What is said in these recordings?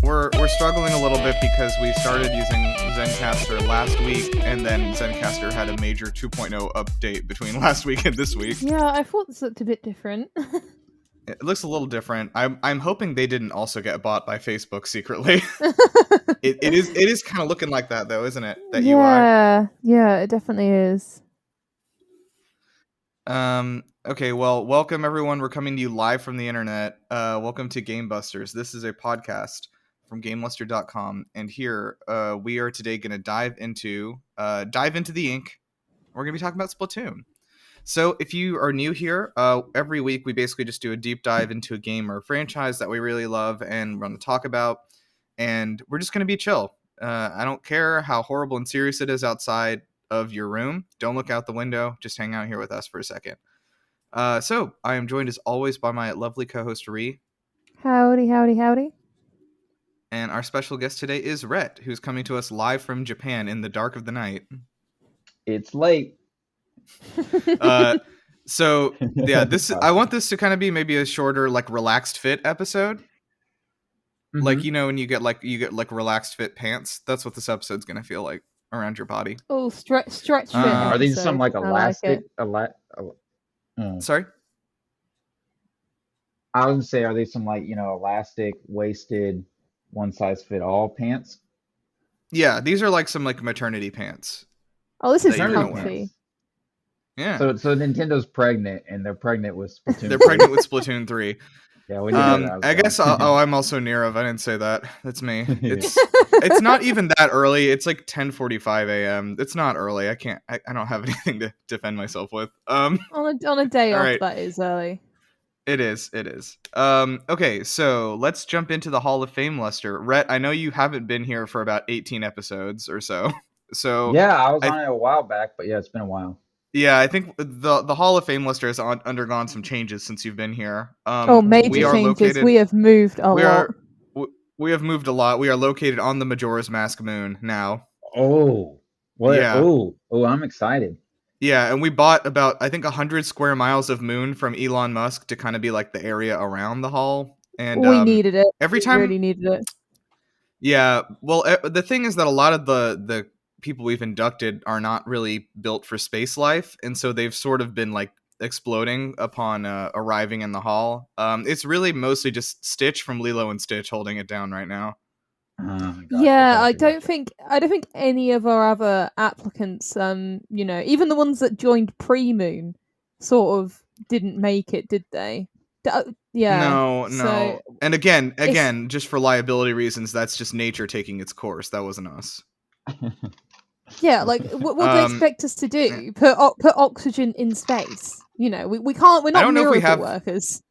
we're struggling a little bit because we started using Zencaster last week, and then Zencaster had a major 2.0 update between last week and this week. Yeah, I thought this looked a bit different. It looks a little different. I'm hoping they didn't also get bought by Facebook secretly. it is kind of looking like that though, isn't it? That UI. Yeah, it definitely is. Okay, well, welcome everyone. We're coming to you live from the internet. Welcome to GameBusters. This is a podcast from GameLuster.com, and here we are today going to dive into the ink. We're going to be talking about Splatoon. So if you are new here, every week we basically just do a deep dive into a game or a franchise that we really love and want to talk about, and we're just going to be chill. I don't care how horrible and serious it is outside of your room. Don't look out the window. Just hang out here with us for a second. So I am joined as always by my lovely co-host Rhett. Howdy, howdy, howdy. And our special guest today is Rhett, who's coming to us live from Japan in the dark of the night. It's late. So yeah, I want this to kind of be maybe a shorter, like relaxed fit episode. Mm-hmm. Like, you know, when you get relaxed fit pants, that's what this episode's gonna feel like around your body. Oh, stretch fit. Are these some like elastic? Sorry? I was gonna say, are these some like, elastic waisted, one size fit all pants? Yeah, these are like some like maternity pants. Oh, this is comfy. Yeah. So Nintendo's pregnant, and they're pregnant with Splatoon. They're pregnant with Splatoon 3. Yeah, we know I guess. I'm also Nirav. I didn't say that. That's me. It's not even that early. It's like 10:45 a.m. It's not early. I can't. I don't have anything to defend myself with. On a day off, right. That is early. It is. Okay, so let's jump into the Hall of Fameluster. Rhett, I know you haven't been here for about 18 episodes or so. So yeah, I was on it a while back, but yeah, it's been a while. Yeah, I think the Hall of Fameluster has undergone some changes since you've been here. Major changes. We have moved a lot. We have moved a lot. We are located on the Majora's Mask moon now. Oh, what? Yeah. Oh, I'm excited. Yeah, and we bought about, I think, 100 square miles of moon from Elon Musk to kind of be like the area around the hall. And we needed it. Every time, we really needed it. Yeah, well, the thing is that a lot of the people we've inducted are not really built for space life, and so they've sort of been like exploding upon arriving in the hall. It's really mostly just Stitch from Lilo and Stitch holding it down right now. I don't think any of our other applicants, even the ones that joined pre-moon, sort of didn't make it, did they? No. And again, just for liability reasons, that's just nature taking its course. That wasn't us. Yeah, like what do they expect us to do? Put oxygen in space? We can't. We're not miracle workers.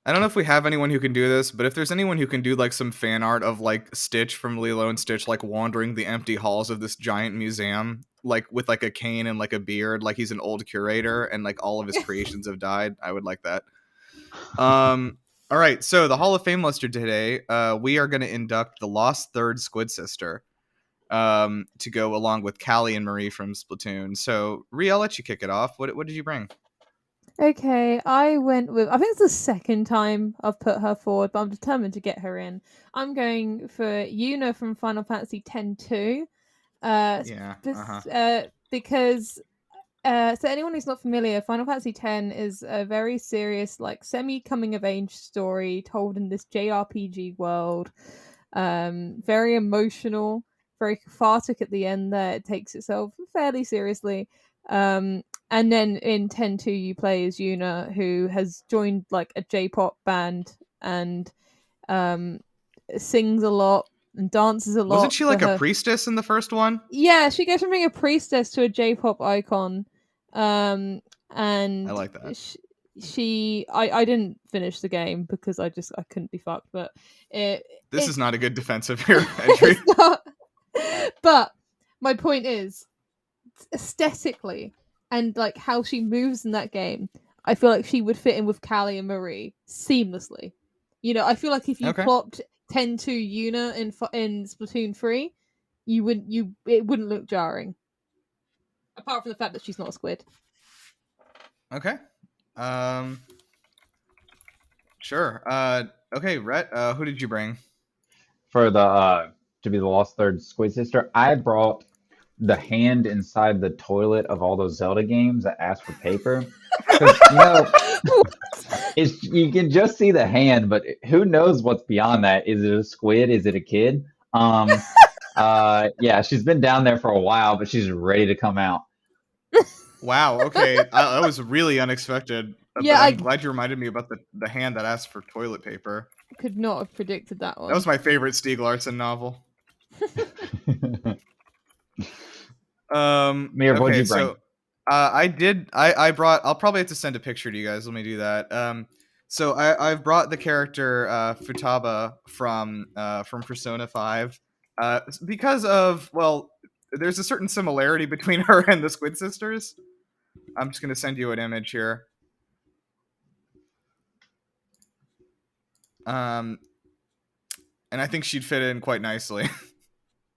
I don't know if we have anyone who can do this, but if there's anyone who can do like some fan art of like Stitch from Lilo and Stitch like wandering the empty halls of this giant museum, like with like a cane and like a beard, like he's an old curator and like all of his creations have died, I would like that. All right, so the Hall of Fameluster today, we are going to induct the lost third Squid sister. To go along with Callie and Marie from Splatoon. So, Rhett, I'll let you kick it off. What did you bring? Okay, I think it's the second time I've put her forward, but I'm determined to get her in. I'm going for Yuna from Final Fantasy X-2. Because so anyone who's not familiar, Final Fantasy X is a very serious, like semi-coming-of-age story told in this JRPG world. Very emotional. Very cathartic at the end there. It takes itself fairly seriously. And then in X-2 you play as Yuna, who has joined like a J-pop band and sings a lot and dances a lot. Wasn't she like a priestess in the first one? Yeah, she goes from being a priestess to a J-pop icon. And I like that. I didn't finish the game because I couldn't be fucked, but this is not a good defensive entry. But my point is, aesthetically and like how she moves in that game, I feel like she would fit in with Callie and Marie seamlessly. I feel like if you plopped X-2 Yuna in Splatoon 3, it wouldn't look jarring. Apart from the fact that she's not a squid. Okay. Sure. Okay, Rhett, who did you bring? for the to be the lost third Squid sister, I brought the hand inside the toilet of all those Zelda games that ask for paper. Because it's you can just see the hand, but who knows what's beyond that? Is it a squid? Is it a kid? Um, yeah, she's been down there for a while, but she's ready to come out. Wow. Okay, that was really unexpected. Yeah, But I I'm glad you reminded me about the hand that asked for toilet paper. could not have predicted that one. That was my favorite Stieg Larsson novel. Mirav, what'd Okay, you bring? so I brought. I'll probably have to send a picture to you guys. Let me do that. So I've brought the character Futaba from Persona 5 because of, well, there's a certain similarity between her and the Squid sisters. I'm just gonna send you an image here. And I think she'd fit in quite nicely.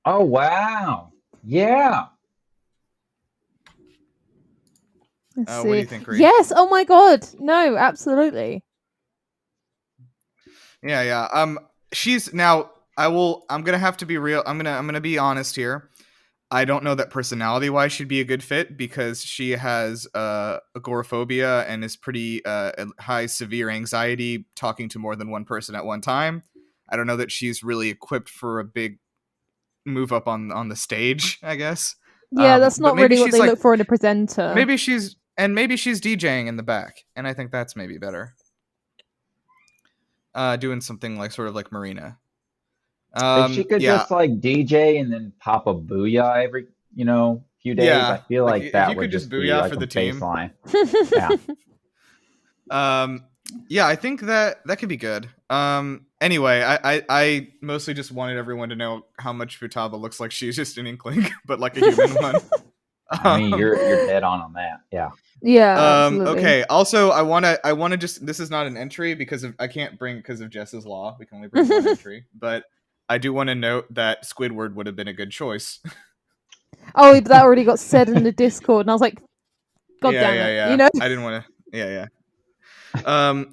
Oh wow, yeah. Let's What do you see. think, Ree? Yes. Oh my god. No, absolutely. Yeah. She's now. I'm gonna have to be real. I'm gonna be honest here. I don't know that personality-wise she'd be a good fit because she has agoraphobia and is pretty high severe anxiety talking to more than one person at one time. I don't know that she's really equipped for a big move up on the stage, I guess. Yeah, that's But not maybe really what she's they like, look for in a presenter. maybe she's DJing in the back, and I think that's maybe better. Doing something like sort of like Marina. If she could Yeah, just like DJ and then pop a booyah every, few days, I yeah. feel Like like if that you would could just just be booyah like for a the team. baseline. Yeah. Yeah, I think that could be good. Anyway, I mostly just wanted everyone to know how much Futaba looks like she's just an inkling, but like a human one. I mean, you're dead on that. Yeah. Yeah, absolutely. Okay. Also, I wanna just, this is not an entry because I can't bring, because of Jess's law. We can only bring one entry, but I do want to note that Squidward would have been a good choice. Oh, but that already got said in the Discord, and I was like, God damn it. Yeah. You know? I didn't want to. Yeah.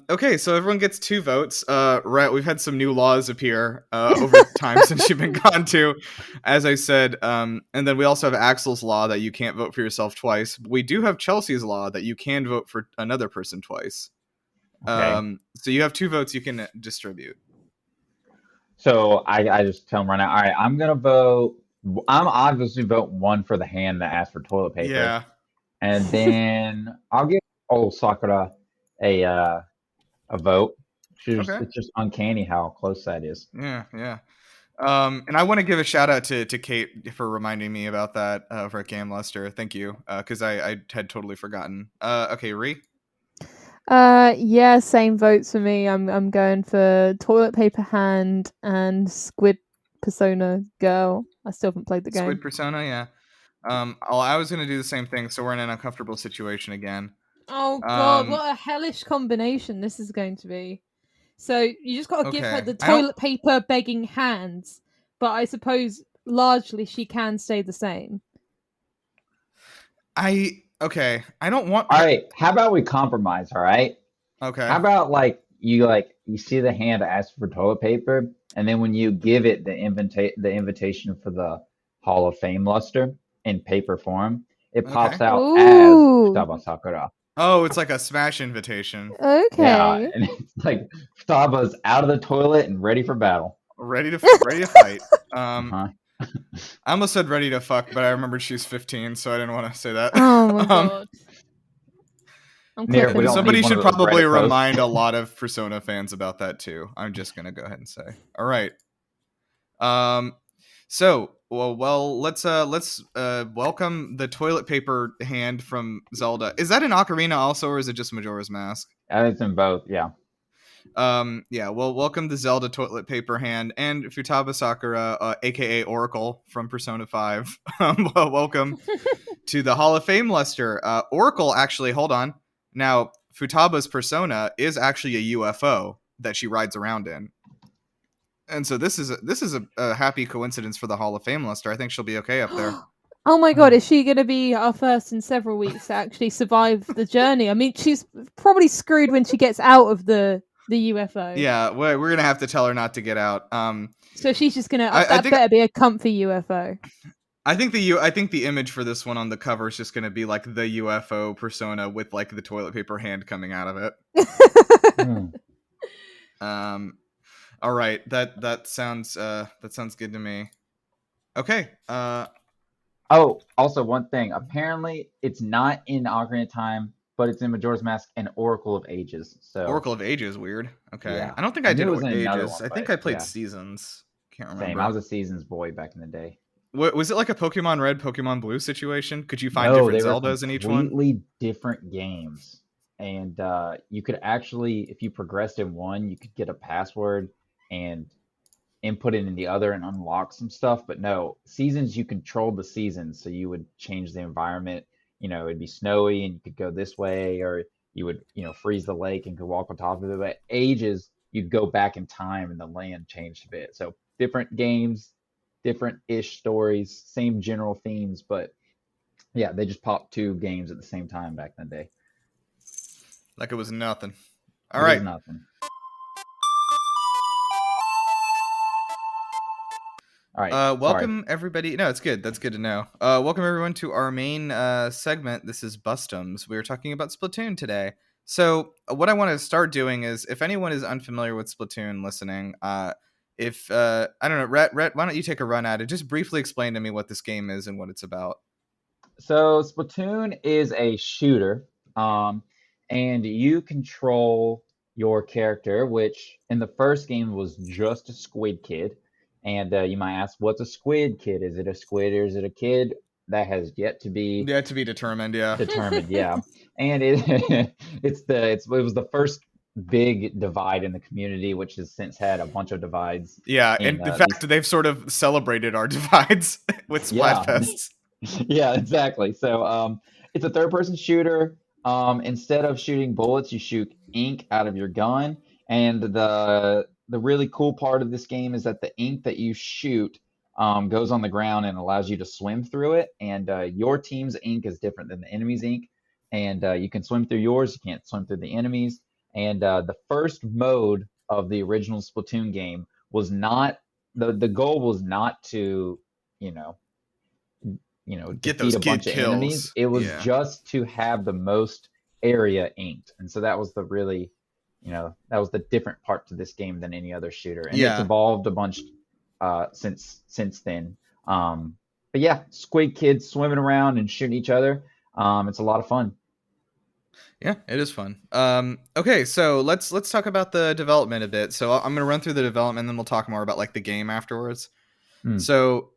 Okay, so everyone gets 2 votes. Rhett, we've had some new laws appear over time since you've been gone too, as I said. And then we also have Axel's law that you can't vote for yourself twice. But we do have Chelsea's law that you can vote for another person twice. Okay. So you have 2 votes you can distribute. So I just tell them right now. All right, I'm gonna vote. I'm obviously vote one for the hand that asked for toilet paper, Yeah. and then I'll give old Sakura a vote. Okay. It's just uncanny how close that is. Yeah. And I want to give a shout out to Kate for reminding me about that over at GameLuster. Thank you, because I had totally forgotten. Okay, Ree. Yeah, same votes for me. I'm going for toilet paper hand and Squid Persona girl. I still haven't played the game. Squid Persona, yeah. I was gonna do the same thing, so we're in an uncomfortable situation again. Oh god, what a hellish combination this is going to be. So you just got to give her the toilet paper begging hands, but I suppose largely she can stay the same. I don't want. All right, how about we compromise? All right. Okay. How about you see the hand ask for toilet paper, and then when you give it the invitation for the Hall of Fameluster in paper form, it pops out as Futaba Sakura. Oh, it's like a smash invitation. Okay. Yeah, and it's like Futaba's out of the toilet and ready for battle. Ready to fight. Uh-huh. I almost said ready to fuck, but I remembered she's 15, so I didn't want to say that. Oh my god. Somebody should probably remind a lot of Persona fans about that too. I'm just gonna go ahead and say. All right. So let's welcome the toilet paper hand from Zelda. Is that an ocarina also, or is it just Majora's Mask? It's in both, yeah. Yeah. Well, welcome the Zelda toilet paper hand and Futaba Sakura, aka Oracle from Persona 5. Welcome to the Hall of Fameluster. Oracle, actually, hold on. Now, Futaba's persona is actually a UFO that she rides around in. And so this is a happy coincidence for the Hall of Fameluster. I think she'll be okay up there. Oh my god, is she going to be our first in several weeks to actually survive the journey? I mean, she's probably screwed when she gets out of the The UFO. Yeah, we're gonna have to tell her not to get out. So she's just gonna. I That think better be a comfy UFO. I think the image for this one on the cover is just gonna be like the UFO persona with like the toilet paper hand coming out of it. All right, that sounds good to me. Okay. Oh, also one thing. Apparently, it's not in Ocarina of Time, but it's in Majora's Mask and Oracle of Ages. So Oracle of Ages, weird. Okay, yeah, I don't think I I knew did it was in another Ages. one, I think but I played yeah, Seasons. Can't same. remember. I was a Seasons boy back in the day. Was it like a Pokemon Red, Pokemon Blue situation? Could you find No, different they were Zeldas in each one? completely different games. And you could actually, if you progressed in one, you could get a password and input it in the other and unlock some stuff. But no, Seasons, you controlled the seasons. So you would change the environment. It'd be snowy and you could go this way, or you would, freeze the lake and could walk on top of it. But Ages, you'd go back in time and the land changed a bit. So different games, different-ish stories, same general themes, but yeah, they just popped two games at the same time back in the day. Like it was nothing. All It right. was nothing. All right. Welcome everybody. No, it's good. That's good to know. Welcome everyone to our main segment. This is Bustums. We are talking about Splatoon today. So what I want to start doing is, if anyone is unfamiliar with Splatoon listening, if I don't know, Rhett, why don't you take a run at it? Just briefly explain to me what this game is and what it's about. So Splatoon is a shooter, and you control your character, which in the first game was just a squid kid. And you might ask, what's a squid kid? Is it a squid or is it a kid? That has yet to be To be determined. Yeah. determined. Yeah, and it it was the first big divide in the community, which has since had a bunch of divides. Yeah, and in fact, they've sort of celebrated our divides with Splatfests. Yeah, exactly. So it's a third-person shooter. Instead of shooting bullets, you shoot ink out of your gun. And the really cool part of this game is that the ink that you shoot goes on the ground and allows you to swim through it. And your team's ink is different than the enemy's ink. And you can swim through yours. You can't swim through the enemy's. And the first mode of the original Splatoon game was not the goal was not to, Get defeat those a bunch of kills. enemies. It was just to have the most area inked. And so that was the really, that was the different part to this game than any other shooter. And it's evolved a bunch since then. But yeah, squid kids swimming around and shooting each other. It's a lot of fun. Yeah, it is fun. Okay, so let's talk about the development a bit. So I'm going to run through the development, and then we'll talk more about like the game afterwards. So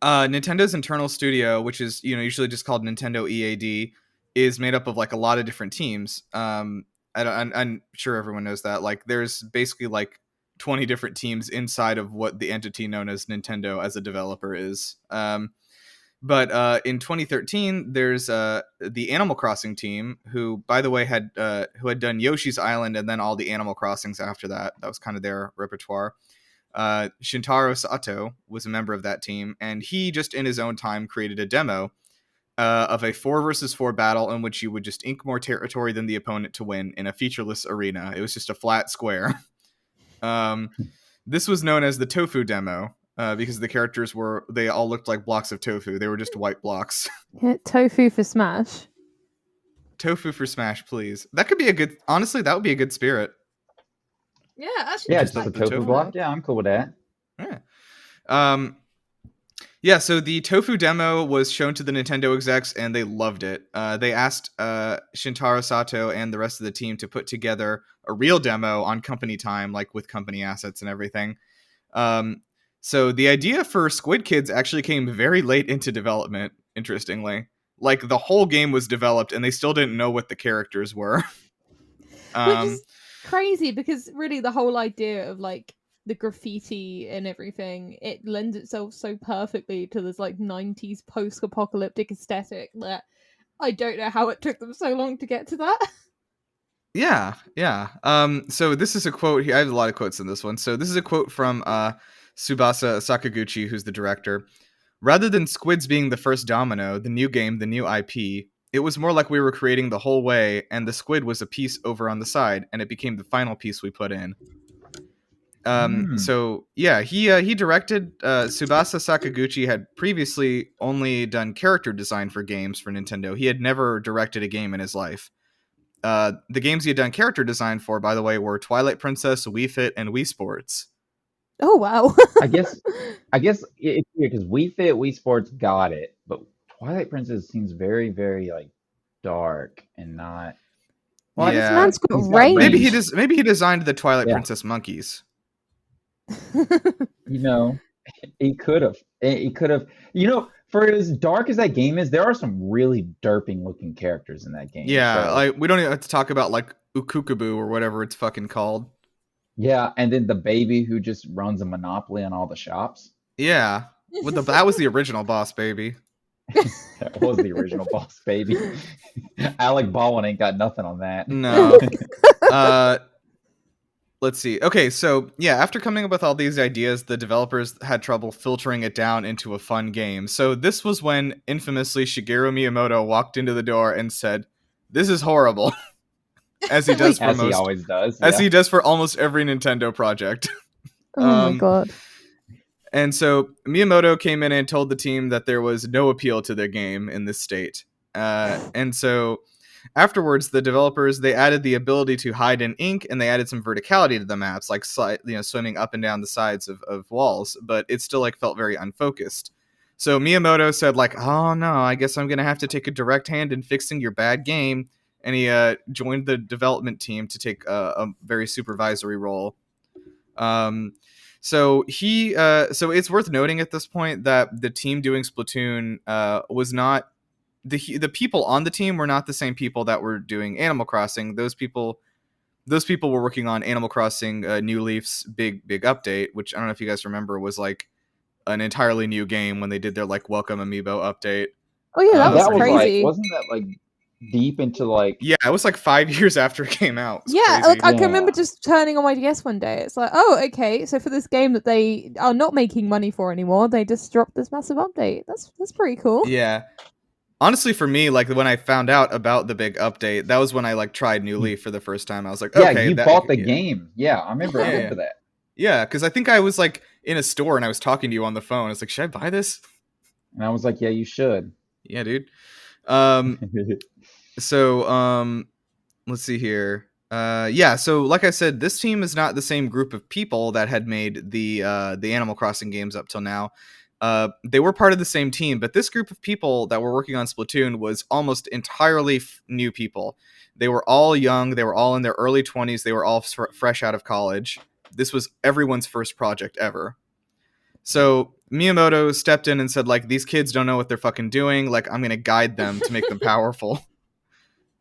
Nintendo's internal studio, which is usually just called Nintendo EAD, is made up of like a lot of different teams. I'm sure everyone knows that. Like, there's basically like 20 different teams inside of what the entity known as Nintendo as a developer is. But in 2013, there's the Animal Crossing team, who, by the way, had done Yoshi's Island and then all the Animal Crossings after that. That was kind of their repertoire. Shintaro Sato was a member of that team, and he just in his own time created a demo of a 4 versus 4 battle in which you would just ink more territory than the opponent to win in a featureless arena. It was just a flat square. This was known as the tofu demo because the characters they all looked like blocks of tofu. They were just white blocks. Tofu for Smash. Tofu for Smash, please. That could be honestly, that would be a good spirit. Yeah, actually. Yeah, just a tofu block. Yeah, I'm cool with that. Yeah. Yeah, so the tofu demo was shown to the Nintendo execs, and they loved it. They asked Shintaro Sato and the rest of the team to put together a real demo on company time, like with company assets and everything. So the idea for Squid Kids actually came very late into development, interestingly. Like, the whole game was developed, and they still didn't know what the characters were. Which is crazy, because really the whole idea of like the graffiti and everything, it lends itself so perfectly to this like 90s post-apocalyptic aesthetic that I don't know how it took them so long to get to that. Yeah. So this is a quote here. I have a lot of quotes in this one. So this is a quote from Tsubasa Sakaguchi, who's the director. Rather than squids being the first domino, the new game, the new IP, It was more like we were creating the whole way, and the squid was a piece over on the side, and it became the final piece we put in. So yeah, he directed. Tsubasa Sakaguchi had previously only done character design for games for Nintendo. He had never directed a game in his life. The games he had done character design for, by the way, were Twilight Princess, Wii Fit, and Wii Sports. Oh wow. I guess it's weird because Wii Fit, Wii Sports got it, but Twilight Princess seems very, very like dark and not. Well, this Yeah. man's got He's got range. range. Maybe he designed the Twilight Yeah. Princess monkeys. You know, he could have. He could have. You know, for as dark as that game is, there are some really derping looking characters in that game. Yeah, so. like we don't even have to talk about like Ukukaboo or whatever it's fucking called. Yeah, and then the baby who just runs a monopoly on all the shops. Yeah, that was the original boss baby. That was the original boss baby. Alec Baldwin ain't got nothing on that. No. Let's see. Okay, so yeah, after coming up with all these ideas, the developers had trouble filtering it down into a fun game. So this was when infamously Shigeru Miyamoto walked into the door and said, "This is horrible," as he does for As most, he always does. as he does for almost every Nintendo project. Oh my god. And so Miyamoto came in and told the team that there was no appeal to their game in this state. And so afterwards, the developers, they added the ability to hide in ink, and they added some verticality to the maps, like swimming up and down the sides of walls, but it still like felt very unfocused. So Miyamoto said like, "Oh no, I guess I'm going to have to take a direct hand in fixing your bad game." And he joined the development team to take a very supervisory role. So it's worth noting at this point that the team doing Splatoon was not the people on the team were not the same people that were doing Animal Crossing. Those people were working on Animal Crossing New Leaf's big update, which I don't know if you guys remember was like an entirely new game when they did their like Welcome Amiibo update. Oh yeah, that was was crazy. like, wasn't that like deep into like? Yeah, it was like 5 years after it came out. It was Yeah, crazy. like I can remember just turning on my DS one day. It's like, oh, okay, so for this game that they are not making money for anymore, they just dropped this massive update. That's pretty cool. Yeah. Honestly, for me, like when I found out about the big update, that was when I like tried New Leaf for the first time. I was like, Yeah, okay, you bought the game. Yeah, I remember that. Yeah, because I think I was like in a store and I was talking to you on the phone. I was like, should I buy this? And I was like, yeah, you should. Yeah, dude. So let's see here. So like I said, this team is not the same group of people that had made the Animal Crossing games up till now. They were part of the same team, but this group of people that were working on Splatoon was almost entirely new people. They were all young. They were all in their early 20s. They were all fresh out of college. This was everyone's first project ever. So Miyamoto stepped in and said, like, these kids don't know what they're fucking doing. Like, I'm going to guide them to make them powerful.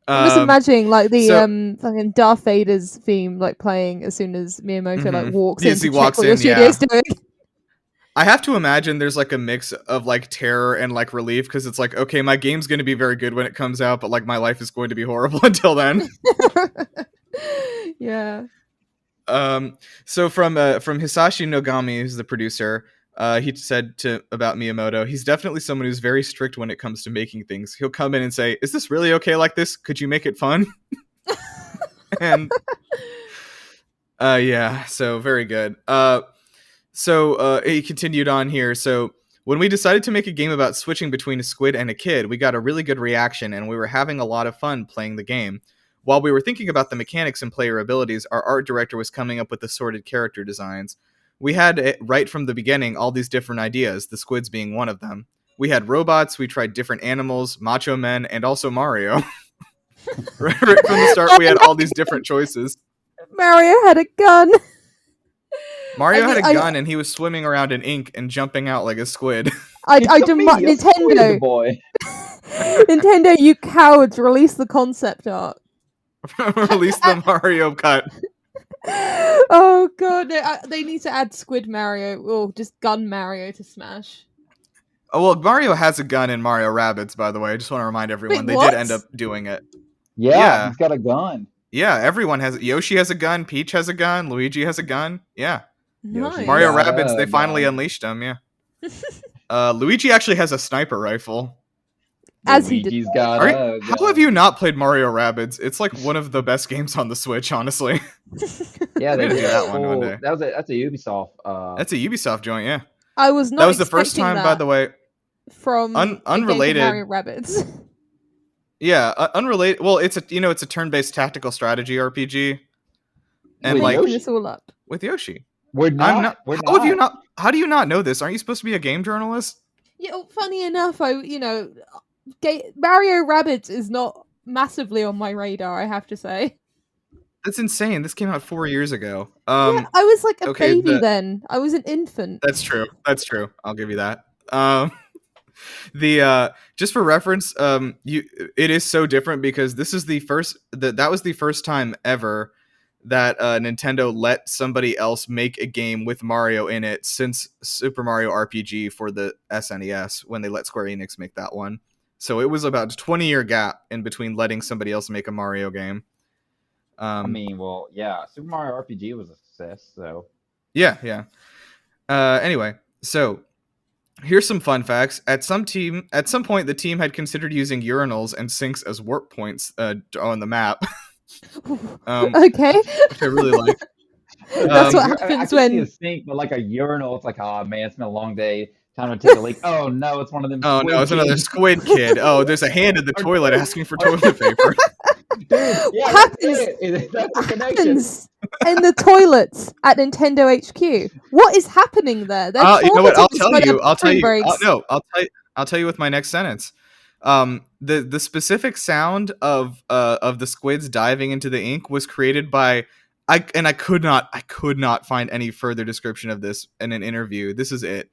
I'm just imagining like the fucking Darth Vader's theme like playing as soon as Miyamoto like walks in to check what your studio's doing. I have to imagine there's like a mix of like terror and like relief because it's like, okay, my game's going to be very good when it comes out, but like my life is going to be horrible until then. Yeah. So from Hisashi Nogami, who's the producer, he said about Miyamoto, he's definitely someone who's very strict when it comes to making things. He'll come in and say, "Is this really okay like this? Could you make it fun?" And yeah, so very good. So he continued on here. So when we decided to make a game about switching between a squid and a kid, we got a really good reaction, and we were having a lot of fun playing the game. While we were thinking about the mechanics and player abilities, our art director was coming up with assorted character designs. We had, right from the beginning, all these different ideas, the squids being one of them. We had robots, we tried different animals, macho men, and also Mario. Right from the start, we had all these different choices. Mario had a gun. Mario had a gun, and he was swimming around in ink and jumping out like a squid. Nintendo. Boy. Nintendo, you cowards! Release the concept art. Release the Mario cut. Oh god, no, they need to add Squid Mario or just Gun Mario to Smash. Oh well, Mario has a gun in Mario Rabbids, by the way. I just want to remind everyone. Wait, they did end up doing it. Yeah, he's got a gun. Yeah, everyone has. Yoshi has a gun. Peach has a gun. Luigi has a gun. Yeah. Nice. Mario Rabbids, they finally unleashed them. Yeah. Luigi actually has a sniper rifle. As he did. Luigi's got How have you not played Mario Rabbids? It's like one of the best games on the Switch, honestly. Yeah, We they gotta did do a that one full. day. That's a Ubisoft. That's a Ubisoft joint, yeah. I was not That was the first expecting time, by that the way. from a game called Unrelated. Mario Rabbids. Yeah, unrelated. Well, it's a turn-based tactical strategy RPG, and With like Making Yoshi? this all up. with Yoshi. We're I'm not. not. We're How have you not. not? How do you not know this? Aren't you supposed to be a game journalist? Yeah, well, funny enough, Mario Rabbids is not massively on my radar, I have to say. That's insane. This came out 4 years ago. Yeah, I was like a okay, baby then. I was an infant. That's true. That's true. I'll give you that. The just for reference, it is so different because this is that was the first time ever that Nintendo let somebody else make a game with Mario in it since Super Mario RPG for the SNES when they let Square Enix make that one. So it was about a 20-year gap in between letting somebody else make a Mario game. I mean, well, yeah, Super Mario RPG was a success, so. Yeah. Anyway, so here's some fun facts. At some point, the team had considered using urinals and sinks as warp points on the map. Okay. Which I really like. That's what I happens can see when. a sink, but like a urinal, it's like, oh man, it's been a long day. Time to take a leak. Oh no, it's one of them. Oh Squid no, it's another kids. Squid kid. Oh, there's a hand in the toilet asking for toilet paper. Dude, yeah, What that's the What connection. happens in the toilets at Nintendo HQ? What is happening there? They're You know what? I'll tell by their you. bathroom breaks. I'll tell you with my next sentence. The specific sound of the squids diving into the ink was created by I could not find any further description of this in an interview. This is it.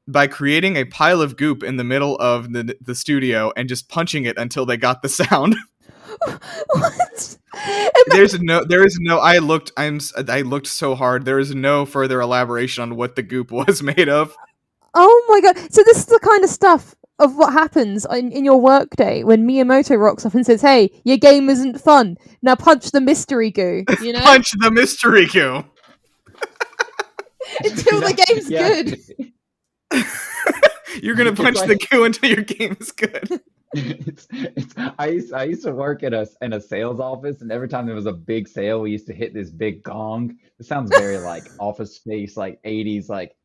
By creating a pile of goop in the middle of the studio and just punching it until they got the sound. What? There is no. I looked so hard. There is no further elaboration on what the goop was made of. Oh my god! So this is the kind of stuff of what happens in your workday when Miyamoto rocks up and says, "Hey, your game isn't fun. Now punch the mystery goo." You know, Punch the mystery goo until the game's good. You're gonna punch the goo until your game is good. I used to work in a sales office, and every time there was a big sale, we used to hit this big gong. It sounds very like Office Space, like 80s, like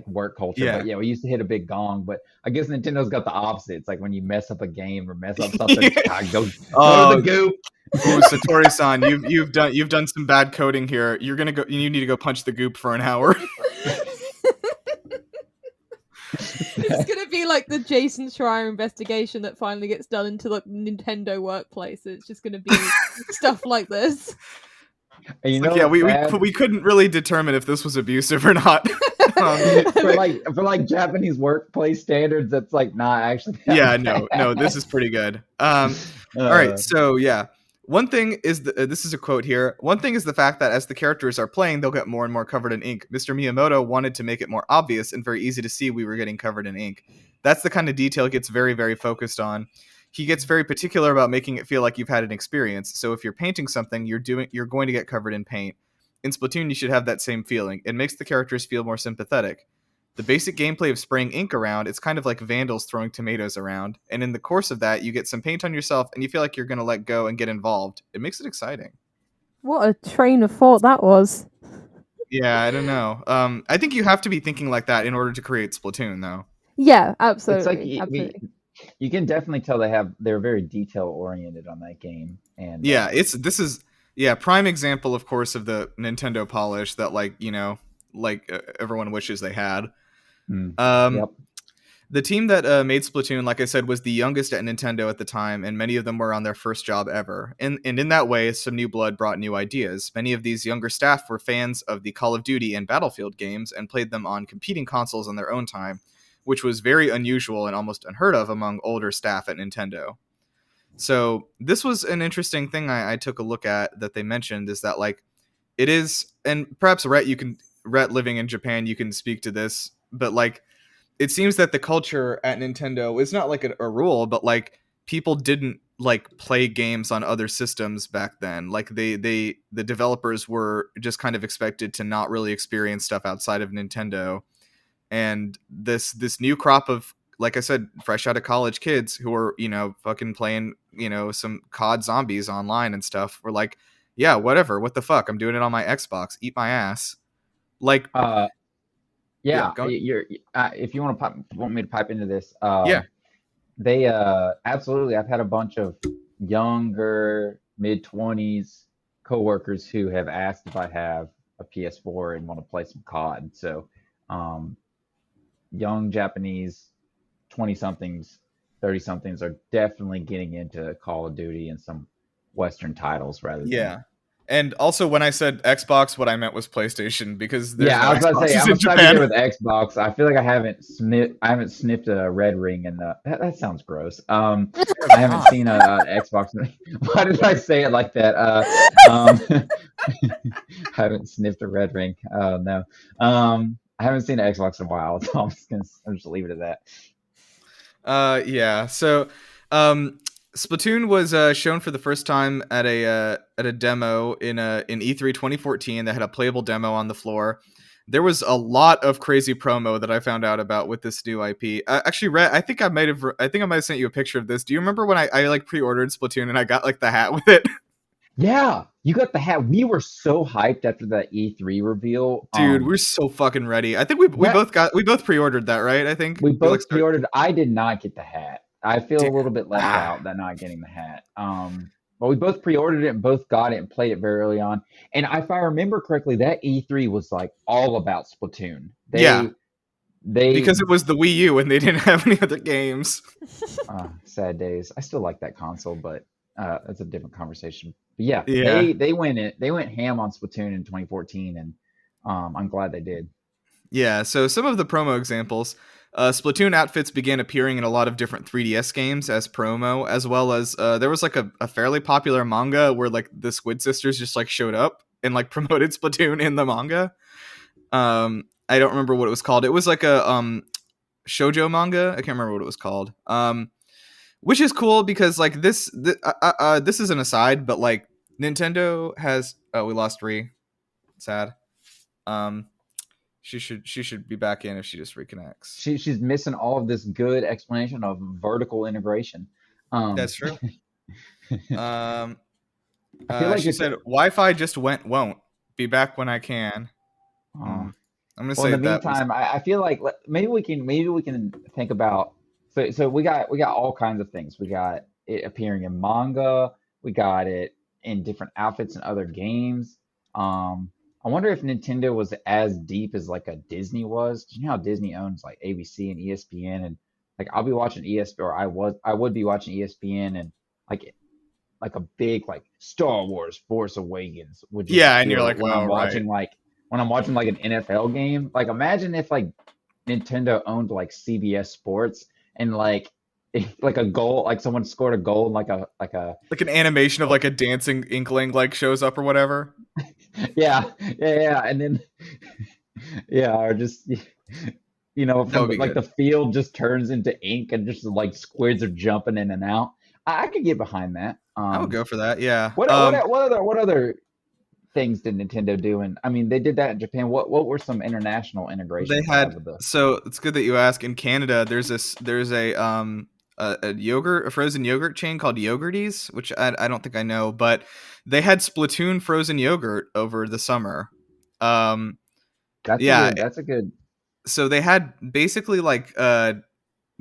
work culture. Yeah. But yeah, we used to hit a big gong. But I guess Nintendo's got the opposite. It's like when you mess up a game or mess up something, go to the goop. Ooh, Satori-san, you've done some bad coding here. You need to go punch the goop for an hour. It's gonna be like the Jason Schreier investigation that finally gets done into the Nintendo workplace. It's just gonna be stuff like this. And we couldn't really determine if this was abusive or not. for like Japanese workplace standards, that's like not actually. Yeah, no, this is pretty good. All right, so yeah. One thing is this is a quote here. One thing is the fact that as the characters are playing, they'll get more and more covered in ink. Mr. Miyamoto wanted to make it more obvious and very easy to see we were getting covered in ink. That's the kind of detail he gets very, very focused on. He gets very particular about making it feel like you've had an experience. So if you're painting something, you're going to get covered in paint. In Splatoon, you should have that same feeling. It makes the characters feel more sympathetic. The basic gameplay of spraying ink around, it's kind of like vandals throwing tomatoes around. And in the course of that, you get some paint on yourself and you feel like you're going to let go and get involved. It makes it exciting. What a train of thought that was. Yeah, I don't know. I think you have to be thinking like that in order to create Splatoon, though. Yeah, absolutely. It's like absolutely. You can definitely tell they're very detail oriented on that game. And yeah, this is prime example, of course, of the Nintendo polish that everyone wishes they had. Yep. The team that made Splatoon, like I said, was the youngest at Nintendo at the time, and many of them were on their first job ever. And in that way, some new blood brought new ideas. Many of these younger staff were fans of the Call of Duty and Battlefield games and played them on competing consoles on their own time, which was very unusual and almost unheard of among older staff at Nintendo. So this was an interesting thing I took a look at that they mentioned, is that it is, and perhaps Rhett living in Japan, you can speak to this, but it seems that the culture at Nintendo is not like a rule, but people didn't play games on other systems back then. The developers were just kind of expected to not really experience stuff outside of Nintendo. And this new crop of like I said, fresh out of college kids who are, fucking playing, some COD zombies online and stuff. We're like, yeah, whatever. What the fuck? I'm doing it on my Xbox. Eat my ass. Like, yeah, Yeah, go. you're if you want me to pipe into this, Yeah. they absolutely. I've had a bunch of younger mid-20s coworkers who have asked if I have a PS4 and want to play some COD. So, um, young Japanese 20 somethings, 30 somethings are definitely getting into Call of Duty and some Western titles rather than. Yeah. And also, when I said Xbox, what I meant was PlayStation, because there's Yeah, no I was about to say Xboxes I'm in gonna stop you there Japan. with Xbox. I feel like I haven't sniffed a red ring and that sounds gross. I haven't seen a Xbox. Why did I say it like that? I haven't sniffed a red ring. No. I haven't seen an Xbox in a while, so I'm just leave it at that. Yeah. So, Splatoon was shown for the first time at a demo in E3 2014 that had a playable demo on the floor. There was a lot of crazy promo that I found out about with this new IP. Actually, Rhett, I think I might have sent you a picture of this. Do you remember when I like pre-ordered Splatoon and I got like the hat with it? Yeah, you got the hat. We were so hyped after that E3 reveal. Dude, we're so fucking ready. I think we That both pre-ordered that, right? I think we we like both pre-ordered. I did not get the hat. I feel a little bit left ah, out that not getting the hat. But we both pre-ordered it and both got it and played it very early on. And if I remember correctly, that E3 was like all about Splatoon. yeah, They because it was the Wii U and they didn't have any other games. sad days. I still like that console, but that's a different conversation. But yeah, Yeah. they went ham on Splatoon in 2014, and I'm glad they did. Yeah, so some of the promo examples. Splatoon outfits began appearing in a lot of different 3DS games as promo, as well as there was like a fairly popular manga where like the Squid sisters just like showed up and like promoted Splatoon in the manga. I don't remember what it was called. It was like a shoujo manga. I can't remember what it was called. Which is cool because like this is an aside, but like Nintendo has we lost Ree. Sad. Um, she should be back in if she just reconnects. She's missing all of this good explanation of vertical integration. That's true. I feel like She it's said Wi-Fi just won't be back when I can. uh, I'm gonna well, in say the that was meantime, I feel like maybe we can think about so we got all kinds of things. We got it appearing in manga. We got it in different outfits in other games. I wonder if Nintendo was as deep as like a Disney was. 'Cause you know how Disney owns like ABC and ESPN, and like I'll be watching ESPN, or I would be watching ESPN, and like a big like Star Wars Force Awakens would just yeah, and you're appear like, oh right, when I'm watching like an NFL game. Like imagine if like Nintendo owned like CBS Sports and like like a goal, like someone scored a goal and like an animation of like a dancing inkling like shows up or whatever. yeah, and then yeah, or just That from would be like good. the field just turns into ink and just like squids are jumping in and out. I could get behind that. I would go for that. Yeah. What other things did Nintendo do? And I mean, they did that in Japan. What were some international They integrations they had had with the? so it's good that you ask. In Canada, there's a yogurt, a frozen yogurt chain called Yogurties, which I don't think I know, but they had Splatoon frozen yogurt over the summer. Um, yeah, That's a good. so they had basically like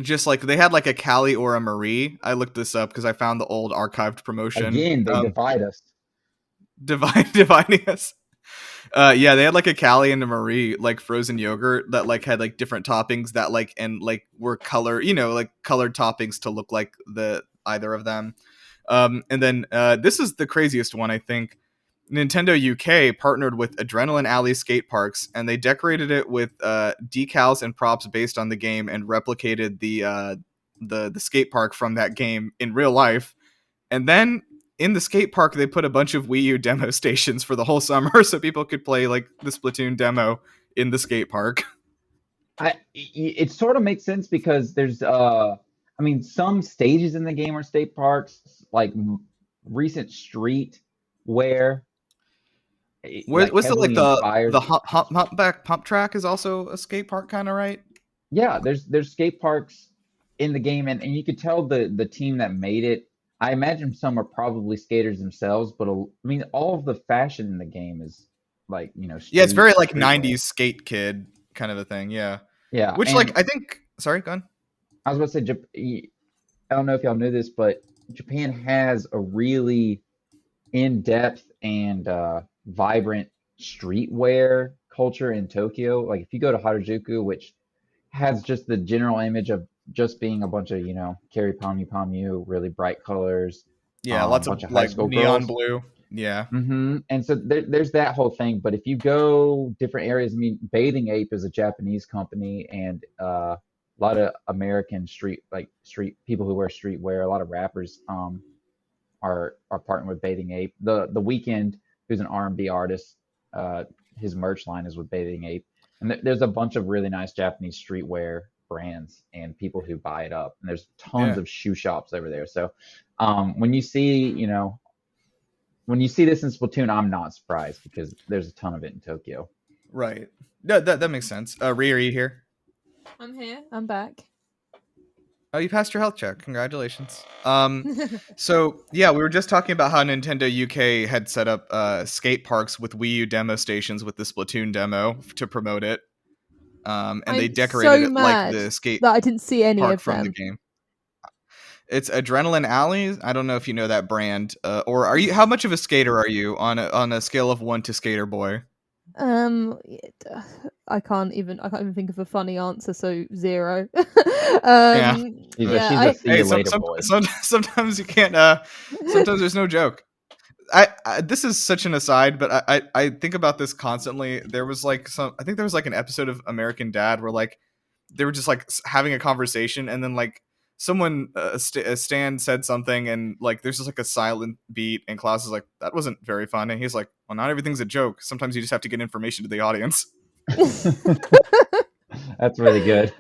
just like they had like a Callie or a Marie. I looked this up because I found the old archived promotion. Again, they divide us. Dividing us. Yeah, they had like a Callie and a Marie like frozen yogurt that like had like different toppings that like and like were color, like colored toppings to look like the either of them. And then this is the craziest one, I think. Nintendo UK partnered with Adrenaline Alley skate parks, and they decorated it with decals and props based on the game, and replicated the skate park from that game in real life. And then in the skate park, they put a bunch of Wii U demo stations for the whole summer, so people could play like the Splatoon demo in the skate park. It sort of makes sense because there's I mean some stages in the game are state parks like recent street where like Was it like heavily inspired. the humpback pump track is also a skate park kind of, right? Yeah, there's skate parks in the game, and you could tell the team that made it. I imagine some are probably skaters themselves, but I mean, all of the fashion in the game is like Yeah, it's very like streetwear. 90s skate kid kind of a thing. Yeah. Yeah, Which and like I think sorry, go on. I was about to say, I don't know if y'all knew this, but Japan has a really in-depth and vibrant streetwear culture in Tokyo. Like if you go to Harajuku, which has just the general image of just being a bunch of, carry palmu, really bright colors, Yeah, lots of bunch of high like school neon girls. blue. Yeah. And so there's that whole thing. But if you go different areas, I mean, Bathing Ape is a Japanese company, and a lot of American street people who wear streetwear, a lot of rappers are partnered with Bathing Ape. The Weeknd, who's an R&B artist, his merch line is with Bathing Ape, and there's a bunch of really nice Japanese streetwear brands and people who buy it up. And there's tons Yeah. of shoe shops over there. So when you see, when you see this in Splatoon, I'm not surprised because there's a ton of it in Tokyo. Right. No, that makes sense. Rhea, are you here? I'm here. I'm back. Oh, you passed your health check. Congratulations. So yeah, we were just talking about how Nintendo UK had set up skate parks with Wii U demo stations with the Splatoon demo to promote it. And they I'm decorated so it like mad the skate that I didn't see any park of from the them. game. It's Adrenaline Alley. I don't know if you know that brand, or are you? How much of a skater are you on a scale of 1 to skater boy? I can't even think of a funny answer, so 0. Yeah. She's Yeah, a see you later boy. Sometimes you can't. Sometimes there's no joke. This is such an aside, but I think about this constantly. There was like I think there was like an episode of American Dad where like they were just like having a conversation, and then like someone Stan said something, and like there's just like a silent beat, and Klaus is like, that wasn't very fun, and he's like, well, not everything's a joke. Sometimes you just have to get information to the audience. That's really good.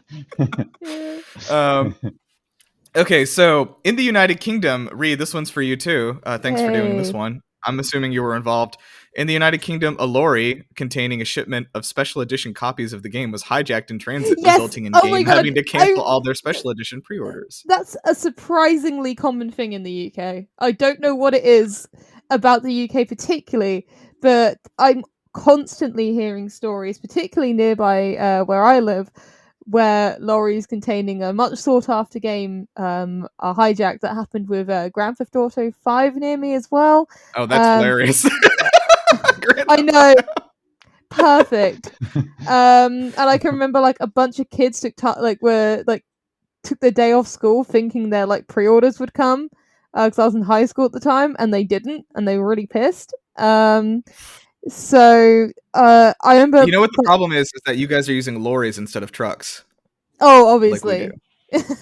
Okay, so in the United Kingdom, Reed, this one's for you too. Thanks for doing this Hey. one. I'm assuming you were involved. In the United Kingdom, a lorry containing a shipment of special edition copies of the game was hijacked in transit, Yes! resulting in Oh my game God, having to cancel all their special edition pre-orders. That's a surprisingly common thing in the UK. I don't know what it is about the UK particularly, but I'm constantly hearing stories, particularly nearby where I live, where lorries containing a much sought after game are hijacked. That happened with Grand Theft Auto 5 near me as well. Oh, that's hilarious. I know. Perfect. And I can remember like a bunch of kids took the day off school thinking their like pre-orders would come because I was in high school at the time, and they didn't, and they were really pissed. So I remember. You know what the problem is that you guys are using lorries instead of trucks. Oh, Like we obviously. do.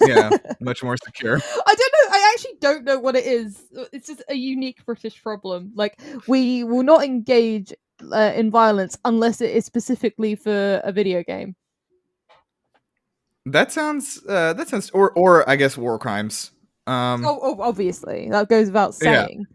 Yeah, much more secure. I don't know. I actually don't know what it is. It's just a unique British problem. Like, we will not engage in violence unless it is specifically for a video game. That sounds or I guess war crimes. Oh, obviously that goes without Yeah. saying.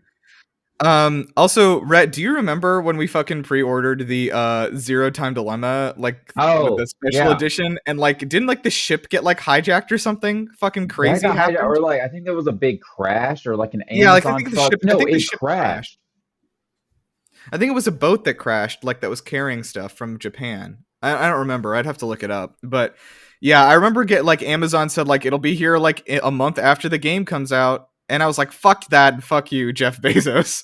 Also, Rhett, do you remember when we fucking pre-ordered the Zero Time Dilemma, like with the special edition, and like didn't like the ship get like hijacked or something fucking crazy that got happened? or like I think there was a big crash or like an Amazon yeah, like I think the ship. No, I think the it ship crashed. I think it was a boat that crashed, like that was carrying stuff from Japan. I don't remember. I'd have to look it up, but yeah, I remember like Amazon said like it'll be here like a month after the game comes out. And I was like, fuck that, and fuck you, Jeff Bezos.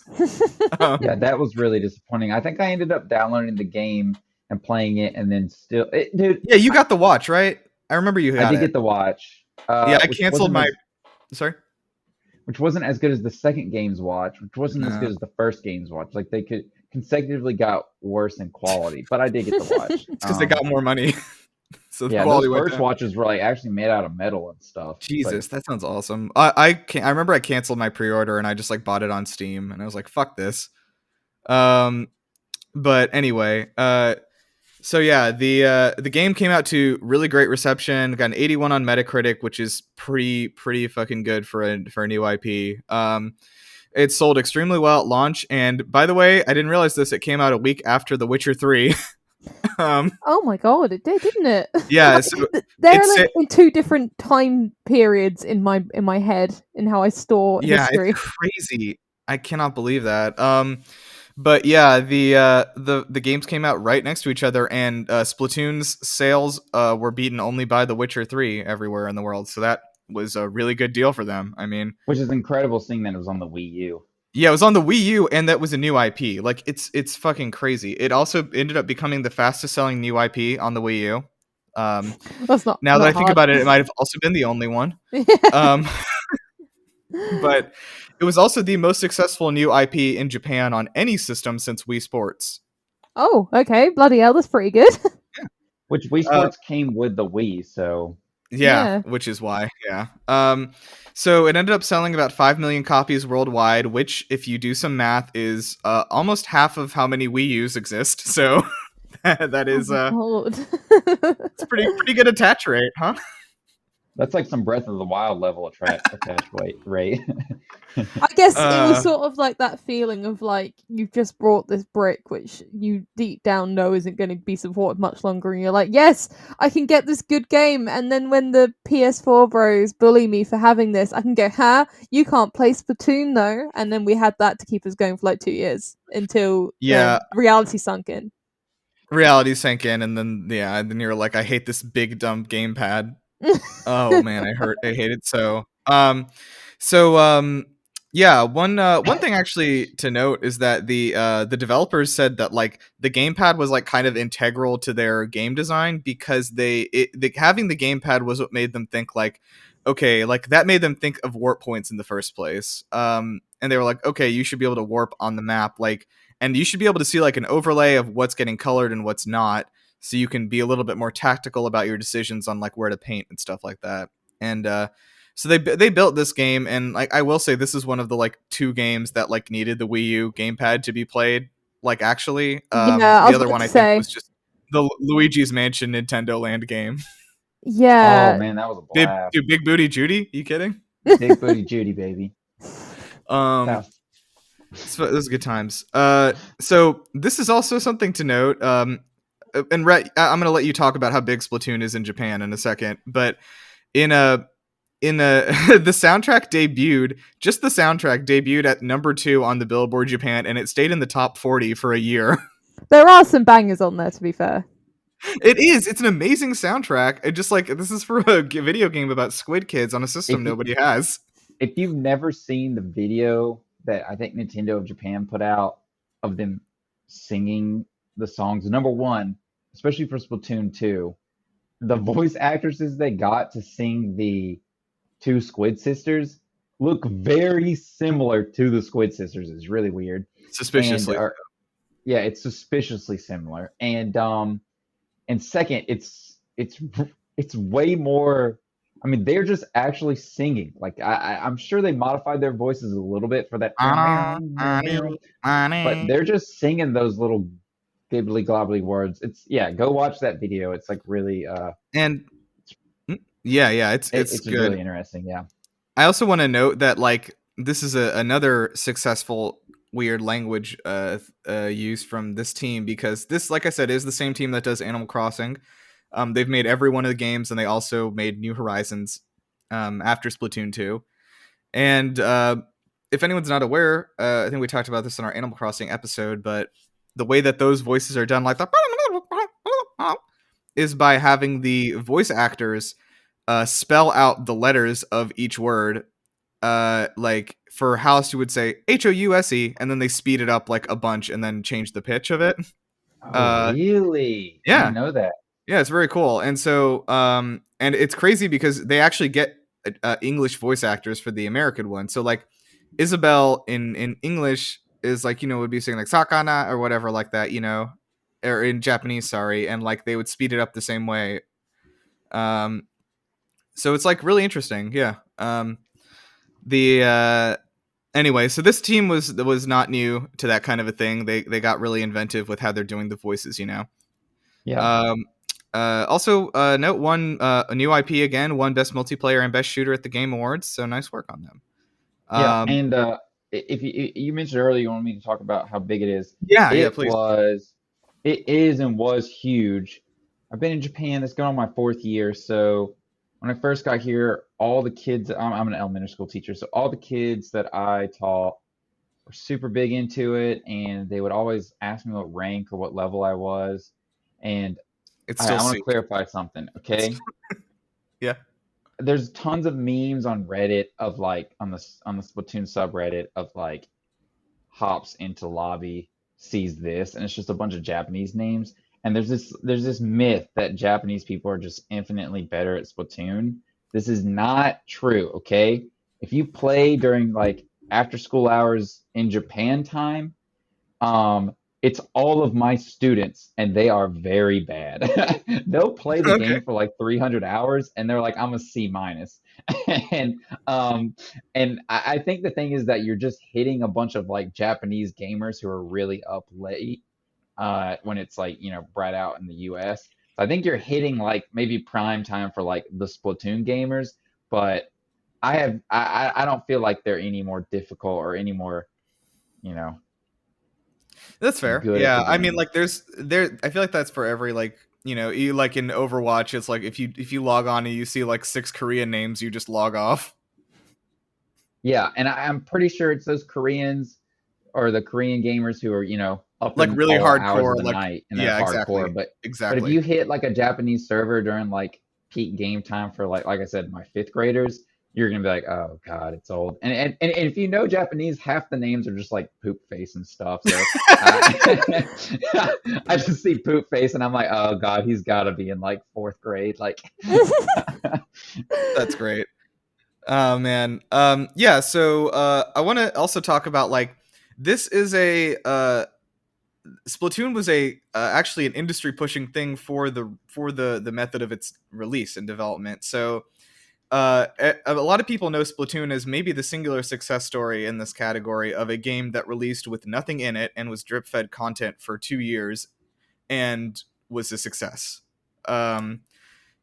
Yeah, that was really disappointing. I think I ended up downloading the game and playing it, and then dude. Yeah, you got the watch, right? I remember you got I did it. get the watch. Yeah, I canceled my... Sorry? Which wasn't as good as the second game's watch, which wasn't as good as the first game's watch. Like, they could consecutively got worse in quality, but I did get the watch. It's because they got more money. So yeah, those first watches were like actually made out of metal and stuff. Jesus, that sounds awesome. I remember I canceled my pre-order and I just like bought it on Steam and I was like, fuck this. But anyway, so yeah, the game came out to really great reception. Got an 81 on Metacritic, which is pretty fucking good for a new IP. It sold extremely well at launch, and by the way, I didn't realize this. It came out a week after The Witcher 3. Oh my god, it did, didn't it? Yeah, Like, so they're it's like in two different time periods in my head in how I store yeah, it's history. crazy. I cannot believe that. But yeah, the games came out right next to each other, and Splatoon's sales were beaten only by The Witcher 3 everywhere in the world. So that was a really good deal for them. I mean, Which is incredible seeing that it was on the Wii U. yeah, it was on the Wii U, and that was a new IP. Like it's fucking crazy. It also ended up becoming the fastest selling new IP on the Wii U. That's not Now that I not think hard. about it, it might have also been the only one. Yeah. Um, but it was also the most successful new IP in Japan on any system since Wii Sports. Oh, okay. Bloody hell, that's pretty good. Which Wii Uh, Sports came with the Wii, so yeah, Yeah. which is why, yeah. So it ended up selling about 5 million copies worldwide, which, if you do some math, is almost half of how many Wii U's exist. So that Oh is my god. it's pretty good attach rate, huh? that's like some Breath of the Wild level attach rate. I guess it was Uh, sort of like that feeling of like you've just brought this brick which you deep down know isn't going to be supported much longer, and you're like, yes, I can get this good game. And then when the PS4 bros bully me for having this, I can go, huh? You can't play Splatoon though. And then we had that to keep us going for like 2 years until yeah, reality sunk in. reality sank in, and then you're like, I hate this big dumb gamepad. Oh man, I hate it so. So yeah, one thing actually to note is that the developers said that like the gamepad was like kind of integral to their game design, because having the gamepad was what made them think like, okay, like that made them think of warp points in the first place. And they were like, okay, you should be able to warp on the map, like, and you should be able to see like an overlay of what's getting colored and what's not, so you can be a little bit more tactical about your decisions on like where to paint and stuff like that. And so they built this game, and like I will say, this is one of the like 2 games that like needed the Wii U gamepad to be played. Like actually, Yeah, I the was other about one to I think say. was just the Luigi's Mansion Nintendo Land game. Oh Yeah. man, that was a Big, blast. dude, Big Booty Judy, you kidding? Big Booty Judy, baby. Um, That was, so those are good times. So this is also something to note. And Rhett, I'm going to let you talk about how big Splatoon is in Japan in a second, but in a the soundtrack debuted, just the soundtrack debuted at number 2 on the Billboard Japan, and it stayed in the top 40 for a year. There are some bangers on there, to be fair. It's an amazing soundtrack. It just like, this is for a video game about squid kids on a system if you, nobody has. if you've never seen the video that I think Nintendo of Japan put out of them singing the songs, number one, especially for Splatoon 2, the voice actresses they got to sing the 2 Squid sisters look very similar to the Squid sisters. It's really weird. And Suspiciously. yeah, it's suspiciously similar. And second, it's way more. I mean, they're just actually singing. Like I'm sure they modified their voices a little bit for that, but they're just singing those little gibbly globbly words. It's yeah, go watch that video. It's like really And yeah, it's it's just good. really interesting. Yeah. I also want to note that like this is another successful weird language used from this team, because this, like I said, is the same team that does Animal Crossing. They've made every one of the games, and they also made New Horizons after Splatoon 2. And if anyone's not aware, I think we talked about this in our Animal Crossing episode, but the way that those voices are done, like the is by having the voice actors spell out the letters of each word. Like for House, you would say House, and then they speed it up like a bunch and then change the pitch of it. Oh, really? I Yeah, didn't know that. yeah, it's very cool. And so, and it's crazy because they actually get English voice actors for the American one. So like Isabel in English is like, would be saying like Sakana or whatever like that, or in Japanese, sorry, and like they would speed it up the same way. Um, so it's like really interesting. Yeah. The Anyway, so this team was not new to that kind of a thing. They got really inventive with how they're doing the voices. Yeah. Um, Also, note one a new IP again, won best multiplayer and best shooter at the Game Awards. So nice work on them. Yeah, and if you mentioned earlier you wanted me to talk about how big it is. Yeah, It please. was It is and was huge. I've been in Japan. That's going on my fourth year. So when I first got here, all the kids, I'm an elementary school teacher, so all the kids that I taught were super big into it, and they would always ask me what rank or what level I was. And It's I, still I want C. to clarify something, okay? Yeah. There's tons of memes on Reddit of like on the Splatoon subreddit of like hops into lobby, sees this, and it's just a bunch of Japanese names. And there's this myth that Japanese people are just infinitely better at Splatoon. This is not true, okay? If you play during like after school hours in Japan time, it's all of my students, and they are very bad. They'll play the Okay. game for like 300 hours, and they're like, I'm a C minus. And um, and I think the thing is that you're just hitting a bunch of like Japanese gamers who are really up late when it's like bred out in the US. So I think you're hitting like maybe prime time for like the Splatoon gamers, but I don't feel like they're any more difficult or any more you know That's fair. good at Yeah, the I mean, game. like, there. I feel like that's for every, like, you like in Overwatch. It's like if you log on and you see like 6 Korean names, you just log off. Yeah, and I'm pretty sure it's those Koreans or the Korean gamers who are, up Like in really all hours of hardcore. the Like, night and they're yeah, hardcore. exactly, But if exactly. you hit like a Japanese server during like peak game time for like I said, my fifth graders, you're gonna be like, oh God, it's old. And if you know Japanese, half the names are just like poop face and stuff. So I I just see poop face and I'm like, oh God, he's gotta be in like fourth grade. Like That's great. Oh man. Yeah. So I want to also talk about like this is a Splatoon was a actually an industry pushing thing for the method of its release and development. So a lot of people know Splatoon as maybe the singular success story in this category of a game that released with nothing in it and was drip fed content for 2 years and was a success. Um,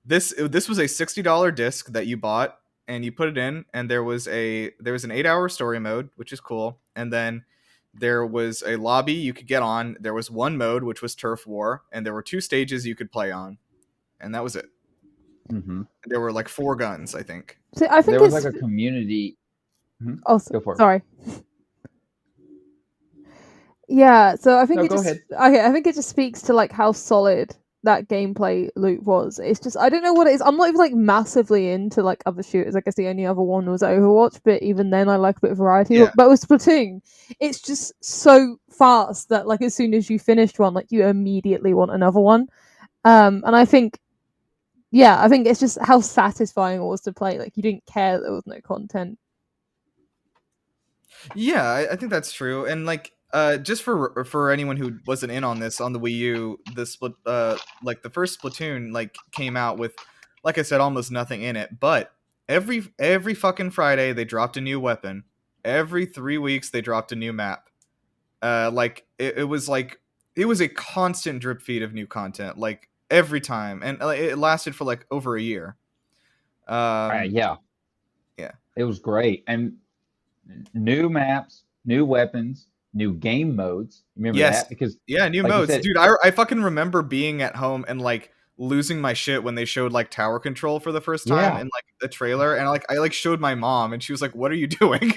this was a $60 disc that you bought and you put it in, and there was an 8 hour story mode, which is cool, and then there was a lobby you could get on. There was one mode which was turf war, and there were 2 stages you could play on, and that was it. Mhm. There were like 4 guns, I think. So I think There was like it's. a community. Mhm. Oh, Go for it. sorry. Yeah, so I think No, it go just ahead. okay. I think it just speaks to like how solid that gameplay loop was. It's just I don't know what it is. I'm not even like massively into like other shooters. I guess the only other one was Overwatch, but even then I like a bit of variety. Yeah. But with Splatoon, it's just so fast that like as soon as you finished one, like you immediately want another one. And I think yeah, I think it's just how satisfying it was to play. Like you didn't care that there was no content. Yeah, I think that's true. And like just for anyone who wasn't in on this on the Wii U, the split like the first Splatoon like came out with, like I said, almost nothing in it, but every fucking Friday they dropped a new weapon. Every 3 weeks they dropped a new map. Like it was like it was a constant drip feed of new content like every time, and it lasted for like over a year. Um Yeah, yeah. it was great. And new maps, new weapons, new game modes. Remember Yes. that? Because, Yeah, new like you modes. said, Dude, I fucking remember being at home and like losing my shit when they showed like tower control for the first time yeah. in like a trailer, and like I like showed my mom and she was like, "What are you doing?"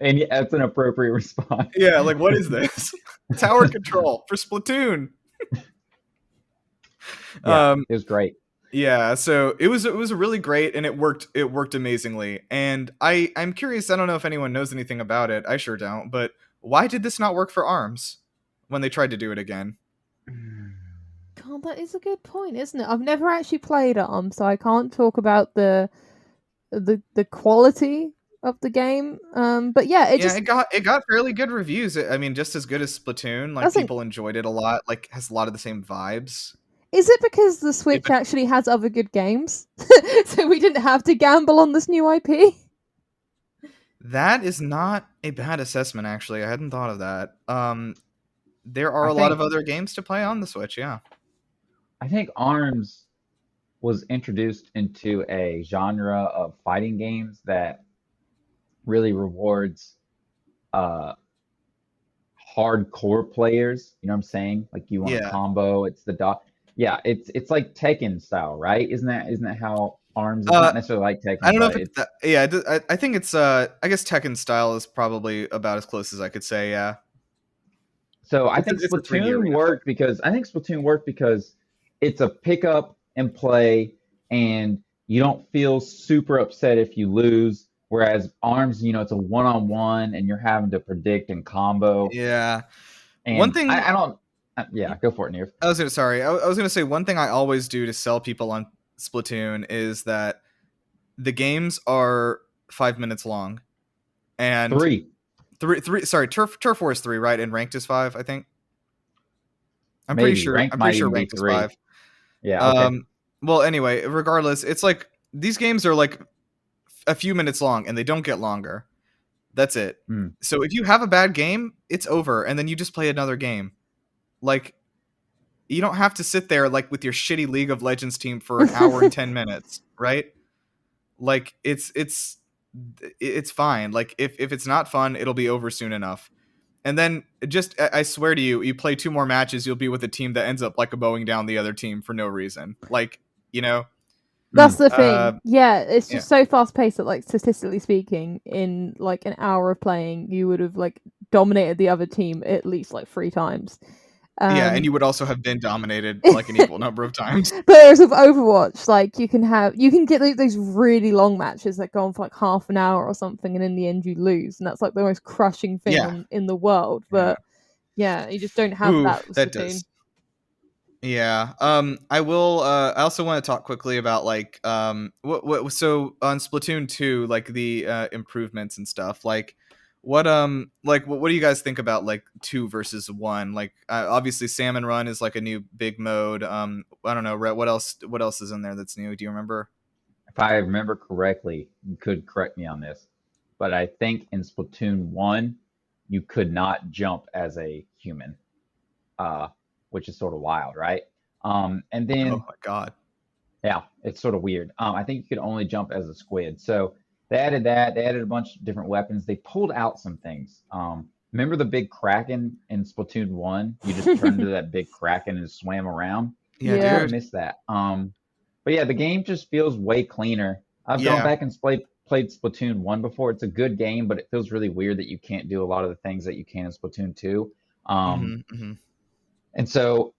And that's an appropriate response. Yeah, like what is this? Tower control for Splatoon. Yeah, Um it was great. yeah, so it was really great and it worked amazingly. And I'm curious, I don't know if anyone knows anything about it. I sure don't, but why did this not work for ARMS when they tried to do it again? God, that is a good point, isn't it? I've never actually played so I can't talk about the quality of the game. But yeah, it Yeah, just it got fairly good reviews. I mean, just as good as Splatoon. Like I think people enjoyed it a lot. Like has a lot of the same vibes. is it because the It, Switch but actually has other good games, so we didn't have to gamble on this new IP. that is not a bad assessment, actually. I hadn't thought of that. There are I a lot of think other games to play on the Switch. Yeah. I think ARMS was introduced into a genre of fighting games that really rewards uh hardcore players. You know what I'm saying? Like you want a Yeah. combo. It's the dot. Yeah, it's like Tekken style, right? Isn't that how Arms is Uh, not necessarily like I Tekken, don't know if but it's that. Yeah, I think it's. I guess Tekken style is probably about as close as I could say. Yeah, so I think it's a 3D Splatoon arena worked fighter. because it's a pick up and play, and you don't feel super upset if you lose. Whereas Arms, it's a one-on-one, and you're having to predict and combo. Yeah. One And thing I don't. Yeah, go for it, Nirav. I was gonna say one thing I always do to sell people on Splatoon is that the games are 5 minutes long, and Three, three. Sorry, turf war is 3, right? And ranked is 5. I think. I'm pretty maybe. sure. Ranked I'm pretty might sure even be ranked is three. 5. Yeah, okay. Um. Well, anyway, regardless, it's like these games are like a few minutes long, and they don't get longer. That's it. Hmm. So if you have a bad game, it's over, and then you just play another game. Like you don't have to sit there like with your shitty League of Legends team for an hour and 10 minutes, right? Like it's fine. Like if it's not fun, it'll be over soon enough. And then just I swear to you, you play 2 more matches, you'll be with a team that ends up like mowing down the other team for no reason. Like you know, That's the uh, thing. Yeah, it's yeah, just so fast paced that, like, statistically speaking, in like an hour of playing, you would have like dominated the other team at least like 3 times. yeah, and Um, you would also have been dominated like an equal number of times. but whereas with Overwatch, like you can get those really long matches that go on for like half an hour or something, and in the end you lose, and that's like the most crushing thing Yeah, in the world. yeah. But yeah, you just don't have Ooh, that with that Splatoon. does. Yeah. I will I also want to talk quickly about like what so on Splatoon 2 like the improvements and stuff. Like what do you guys think about like 2 versus 1? Like obviously Salmon Run is like a new big mode. I don't know, Rhett, what else is in there that's new? Do you remember? If I remember correctly, you could correct me on this, but I think in Splatoon 1, you could not jump as a human, uh, which is sort of wild, right? And Oh then, my god. yeah, it's sort of weird. I think you could only jump as a squid. So they added that. They added a bunch of different weapons. They pulled out some things. Remember the big kraken in Splatoon 1? You just turned into that big kraken and swam around. Yeah, Sort Yeah. of dude. missed that. But yeah, the game just feels way cleaner. I've gone Yeah. back and played Splatoon 1 before. It's a good game, but it feels really weird that you can't do a lot of the things that you can in Splatoon 2. Mhm. Mhm. And so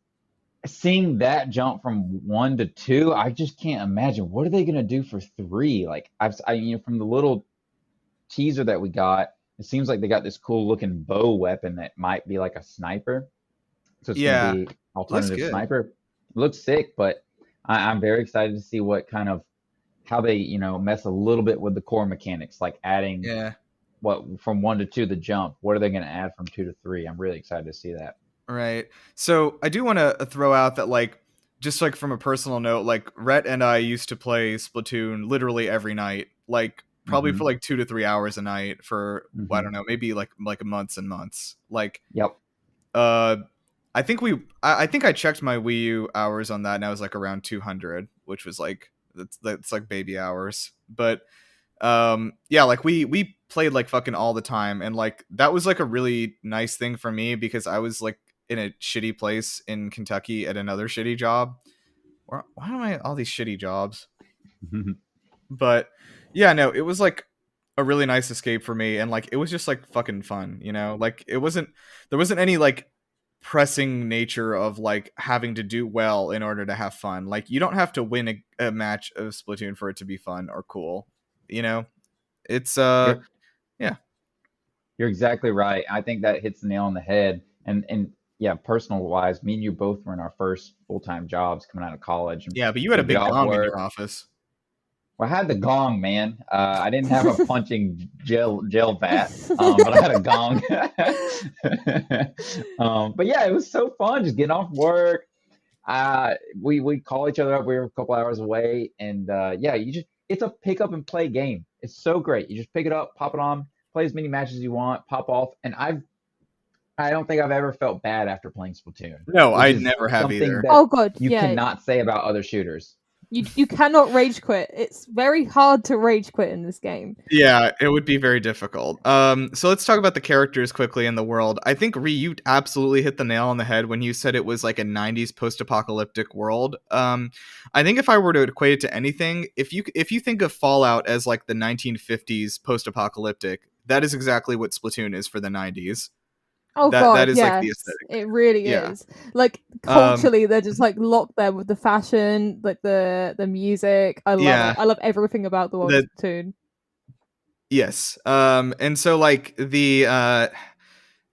seeing that jump from 1 to 2, I just can't imagine what are they going to do for 3? Like from the little teaser that we got, it seems like they got this cool looking bow weapon that might be like a sniper. So it's going to Yeah. be Looks alternative good. sniper. Looks sick, but I'm very excited to see what kind of how they mess a little bit with the core mechanics, like adding Yeah. what from 1 to 2 the jump. What are they going to add from 2 to 3? I'm really excited to see that. Right. So I do want to throw out that like just like from a personal note, like Rhett and I used to play Splatoon literally every night, like probably for Hmm. like 2 to 3 hours a night for I don't Hmm. know, maybe like months and months. Like Yep. uh I think I checked my Wii U hours on that and I was like around 200, which was like that's like baby hours. But yeah, like we played like fucking all the time, and like that was like a really nice thing for me because I was like in a shitty place in Kentucky at another shitty job. Why am I all these shitty jobs? But yeah, no, it was like a really nice escape for me, and like it was just like fucking fun, you know? Like there wasn't any like pressing nature of like having to do well in order to have fun. Like you don't have to win a match of Splatoon for it to be fun or cool, you know? It's You're yeah. you're exactly right. I think that hits the nail on the head. And yeah, personal wise, me and you both were in our first full-time jobs coming out of college, and Yeah, but you had a we'd get big off gong in work. your office. Well, I had the gong, man. I didn't have a punching gel bat, but I had a gong. But yeah, it was so fun just getting off work. We call each other up. We were a couple hours away, and yeah, it's a pick up and play game. It's so great. You just pick it up, pop it on, play as many matches as you want, pop off, and I don't think I've ever felt bad after playing Splatoon, No, which I is never have something either. that Oh god, you yeah. cannot say about other shooters. You cannot rage quit. It's very hard to rage quit in this game. Yeah, it would be very difficult. So let's talk about the characters quickly in the world. I think you absolutely hit the nail on the head when you said it was like a 90s post-apocalyptic world. I think if I were to equate it to anything, if you think of Fallout as like the 1950s post-apocalyptic, that is exactly what Splatoon is for the 90s. Oh That god, is yes, like the aesthetic. it really Yeah. is. Like culturally, they're just like locked there with the fashion, like the music. I love Yeah. it. I love everything about the world of Splatoon. Yes. And so like the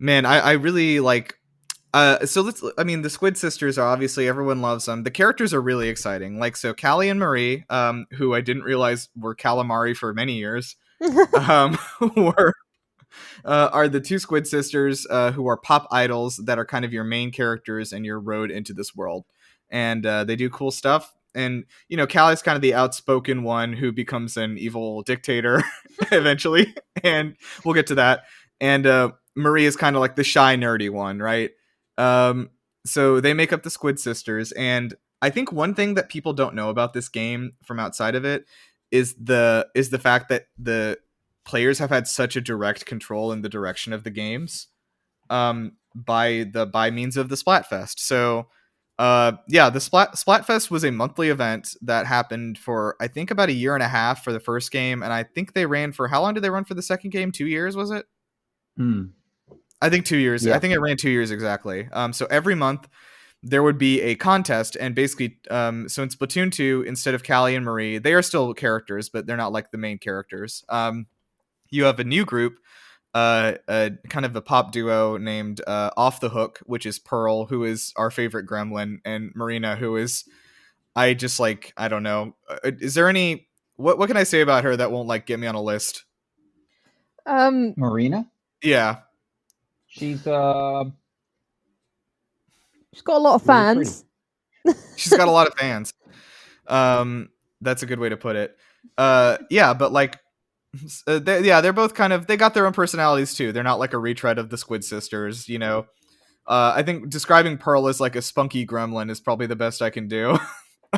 man, I really like so the Squid sisters are obviously everyone loves them. The characters are really exciting. Like so Callie and Marie, who I didn't realize were calamari for many years, were are the two Squid sisters who are pop idols that are kind of your main characters in your road into this world. And they do cool stuff. And, you know, Callie's kind of the outspoken one who becomes an evil dictator eventually. And we'll get to that. And Marie is kind of like the shy, nerdy one, right? So they make up the Squid sisters. And I think one thing that people don't know about this game from outside of it is the fact that the players have had such a direct control in the direction of the games by means of the Splatfest. So the Splatfest was a monthly event that happened for I think about a year and a half for the first game, and I think they ran for how long did they run for the second game? 2 years, was it? I think 2 years. Yeah. I think it ran 2 years exactly. So every month there would be a contest, and basically, so in Splatoon 2, instead of Callie and Marie, they are still characters, but they're not like the main characters. You have a new group, kind of a pop duo named Off the Hook, which is Pearl, who is our favorite gremlin, and Marina, who is I don't know. Is there any what can I say about her that won't like get me on a list? Marina? Yeah. She's got a lot of really fans. She's got a lot of fans. That's a good way to put it. Yeah, but like they're both kind of they got their own personalities too. They're not like a retread of the Squid sisters, you know. I think describing Pearl as like a spunky gremlin is probably the best I can do.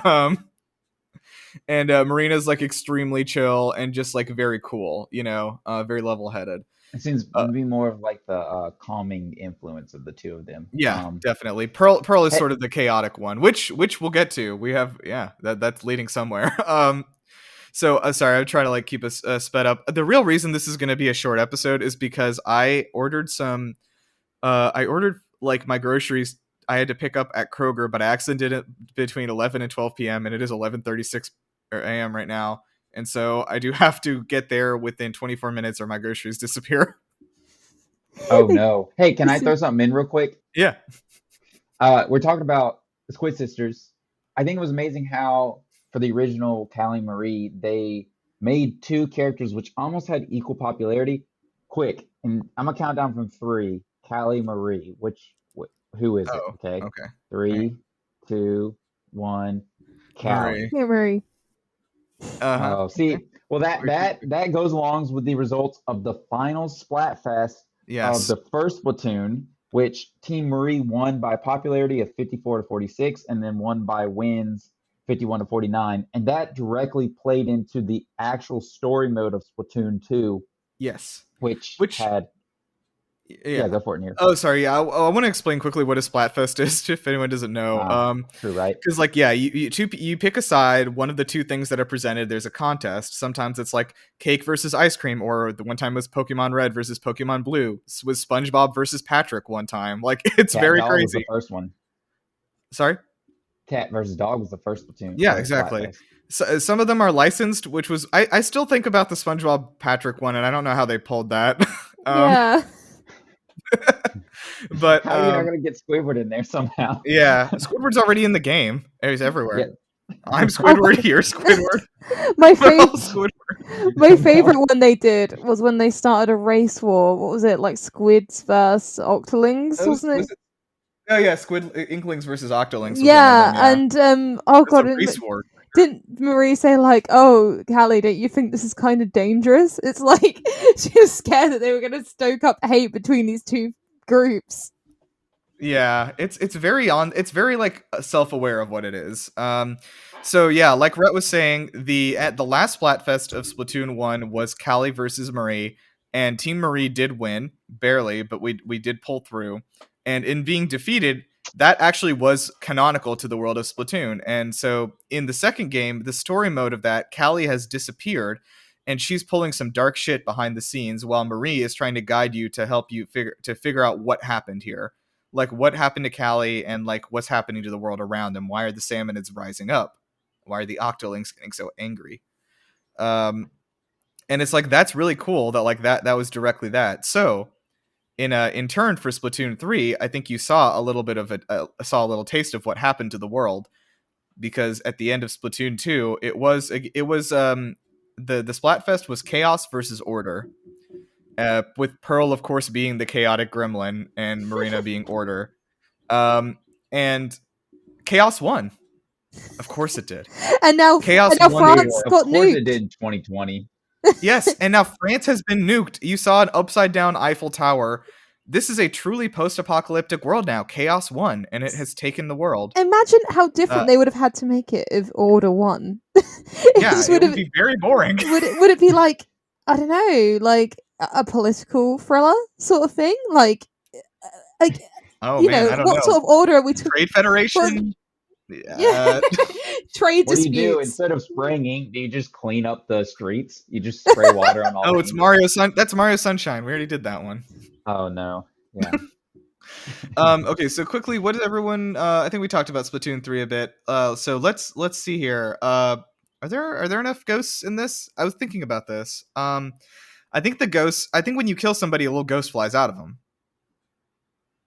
And Marina's like extremely chill and just like very cool, you know, very level-headed. It seems to be more of like the calming influence of the two of them. Yeah, definitely. Pearl is Hey, sort of the chaotic one, which we'll get to. We have that's leading somewhere. So sorry, I'm trying to like keep us sped up. The real reason this is going to be a short episode is because I ordered like my groceries I had to pick up at Kroger, but I accidentally did it between 11 and 12 p.m. and it is 11:36 a.m. right now. And so I do have to get there within 24 minutes or my groceries disappear. oh no. Hey, can I throw something in real quick? Yeah. We're talking about the Squid Sisters. I think it was amazing how, for the original Callie Marie, they made two characters which almost had equal popularity. Quick, and I'm gonna count down from 3. Callie Marie, who is it? Okay, Okay. 3, 2, 1. Callie. Yeah, Marie. Oh, see, well that goes along with the results of the final Splatfest of the first Splatoon, which Team Marie won by popularity of 54-46, and then won by wins 51-49, and that directly played into the actual story mode of Splatoon 2. Yes, which had. Yeah, go for it, Nirav. Oh, sorry. Yeah, I want to explain quickly what a Splatfest is, if anyone doesn't know. True, right? Because, like, yeah, you pick a side. One of the two things that are presented. There's a contest. Sometimes it's like cake versus ice cream, or the one time was Pokemon Red versus Pokemon Blue. This was SpongeBob versus Patrick one time. Like, it's Cat very Dog crazy. Was the first one. Sorry. Cat versus Dog was the first Splatoon. Yeah, exactly. So, some of them are licensed, which was I still think about the SpongeBob Patrick one, and I don't know how they pulled that. Yeah. But how are you not gonna get Squidward in there somehow? Yeah, Squidward's already in the game. He's everywhere. Yeah. I'm Squidward here, Squidward. My favorite one they did was when they started a race war. What was it, like Squids versus Octolings, wasn't it? Oh yeah, Squid Inklings versus Octolings. Yeah, and oh god, didn't Marie say like, "Oh, Callie, don't you think this is kind of dangerous?" It's like she was scared that they were going to stoke up hate between these two groups. Yeah, it's very like self-aware of what it is. So yeah, like Rhett was saying, at the last Splatfest of Splatoon 1 was Callie versus Marie, and Team Marie did win, barely, but we did pull through. And in being defeated, that actually was canonical to the world of Splatoon. And so in the second game, the story mode of that, Callie has disappeared and she's pulling some dark shit behind the scenes while Marie is trying to guide you to help you figure out what happened here, like what happened to Callie and like what's happening to the world around them. Why are the salmonids rising up? Why are the octolings getting so angry? And it's like that's really cool that like that was directly that. So in turn for Splatoon 3, I think you saw a little bit of saw a little taste of what happened to the world, because at the end of Splatoon 2, it was the Splatfest was chaos versus order. With Pearl, of course, being the chaotic gremlin and Marina being order. And Chaos won. Of course it did. And now Chaos won. France Of got course it nuked. did in 2020. Yes, and now France has been nuked. You saw an upside down Eiffel Tower. This is a truly post-apocalyptic world now. Chaos won, and it has taken the world. Imagine how different they would have had to make it if Order won. It would be very boring. Would it be like, I don't know, like a political thriller sort of thing? Like oh you man, know, I don't what know. sort of order are we talking? Trade Federation? Yeah. Trade What disputes. do you do instead of spraying ink? Do you just clean up the streets? You just spray water on all. Oh, the it's ink? Mario That's Mario Sunshine. We already did that one. Oh no. Yeah. Okay, so quickly, what did everyone? I think we talked about Splatoon 3 a bit. So let's see here. Are there enough ghosts in this? I was thinking about this. I think the ghosts. I think when you kill somebody, a little ghost flies out of them.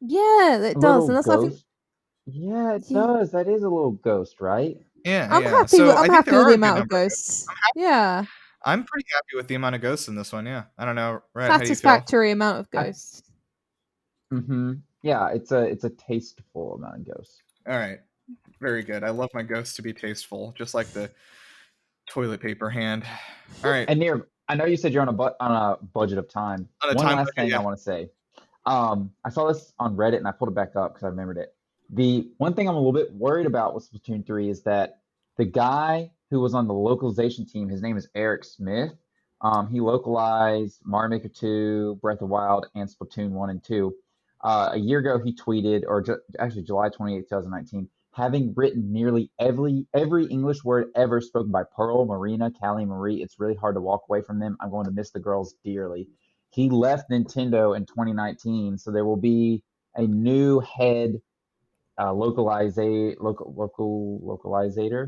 Yeah, it does, and that's ghost. Yeah, it does. That is a little ghost, right? Yeah, I'm yeah. happy. So I'm I think happy there with are the a good amount of number of ghosts. Yeah, I'm pretty happy with the amount of ghosts in this one. Yeah, I don't know, Rhett, how do you feel? satisfactory amount of ghosts. Yeah, it's a tasteful amount of ghosts. All right, very good. I love my ghosts to be tasteful, just like the toilet paper hand. All right. And Nirav, I know you said you're on a budget of time. One last thing I want to say. I saw this on Reddit and I pulled it back up because I remembered it. The one thing I'm a little bit worried about with Splatoon 3 is that the guy who was on the localization team, his name is Eric Smith. He localized Mario Maker 2, Breath of the Wild, and Splatoon 1 and 2. A year ago, he tweeted, or actually July 28, 2019, having written nearly every English word ever spoken by Pearl, Marina, Callie, Marie, it's really hard to walk away from them. I'm going to miss the girls dearly. He left Nintendo in 2019, so there will be a new head localizator.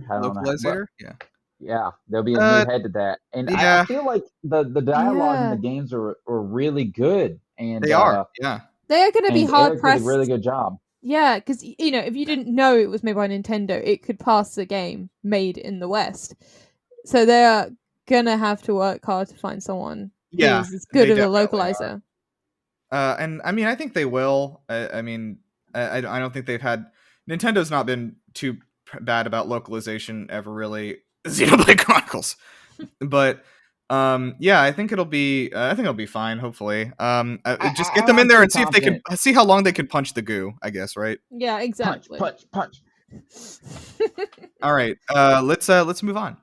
I don't know. Localizator? Yeah. Yeah, there'll be a new head to that, and yeah. I feel like the dialogue in the games are really good, and they are. Yeah, they are going to be hard Eric pressed. did a really good job. Yeah, because you know, if you didn't know it was made by Nintendo, it could pass the game made in the West. So they are gonna have to work hard to find someone who is as good of a localizer. And I mean, I think they will. I mean, I don't think they've had. Nintendo's not been too bad about localization ever, really. Xenoblade Chronicles, but yeah, I think it'll be. I think it'll be fine. Hopefully, just get them in there and see if they can see how long they can punch the goo. I guess, right? Yeah, exactly. Punch. All right, let's move on.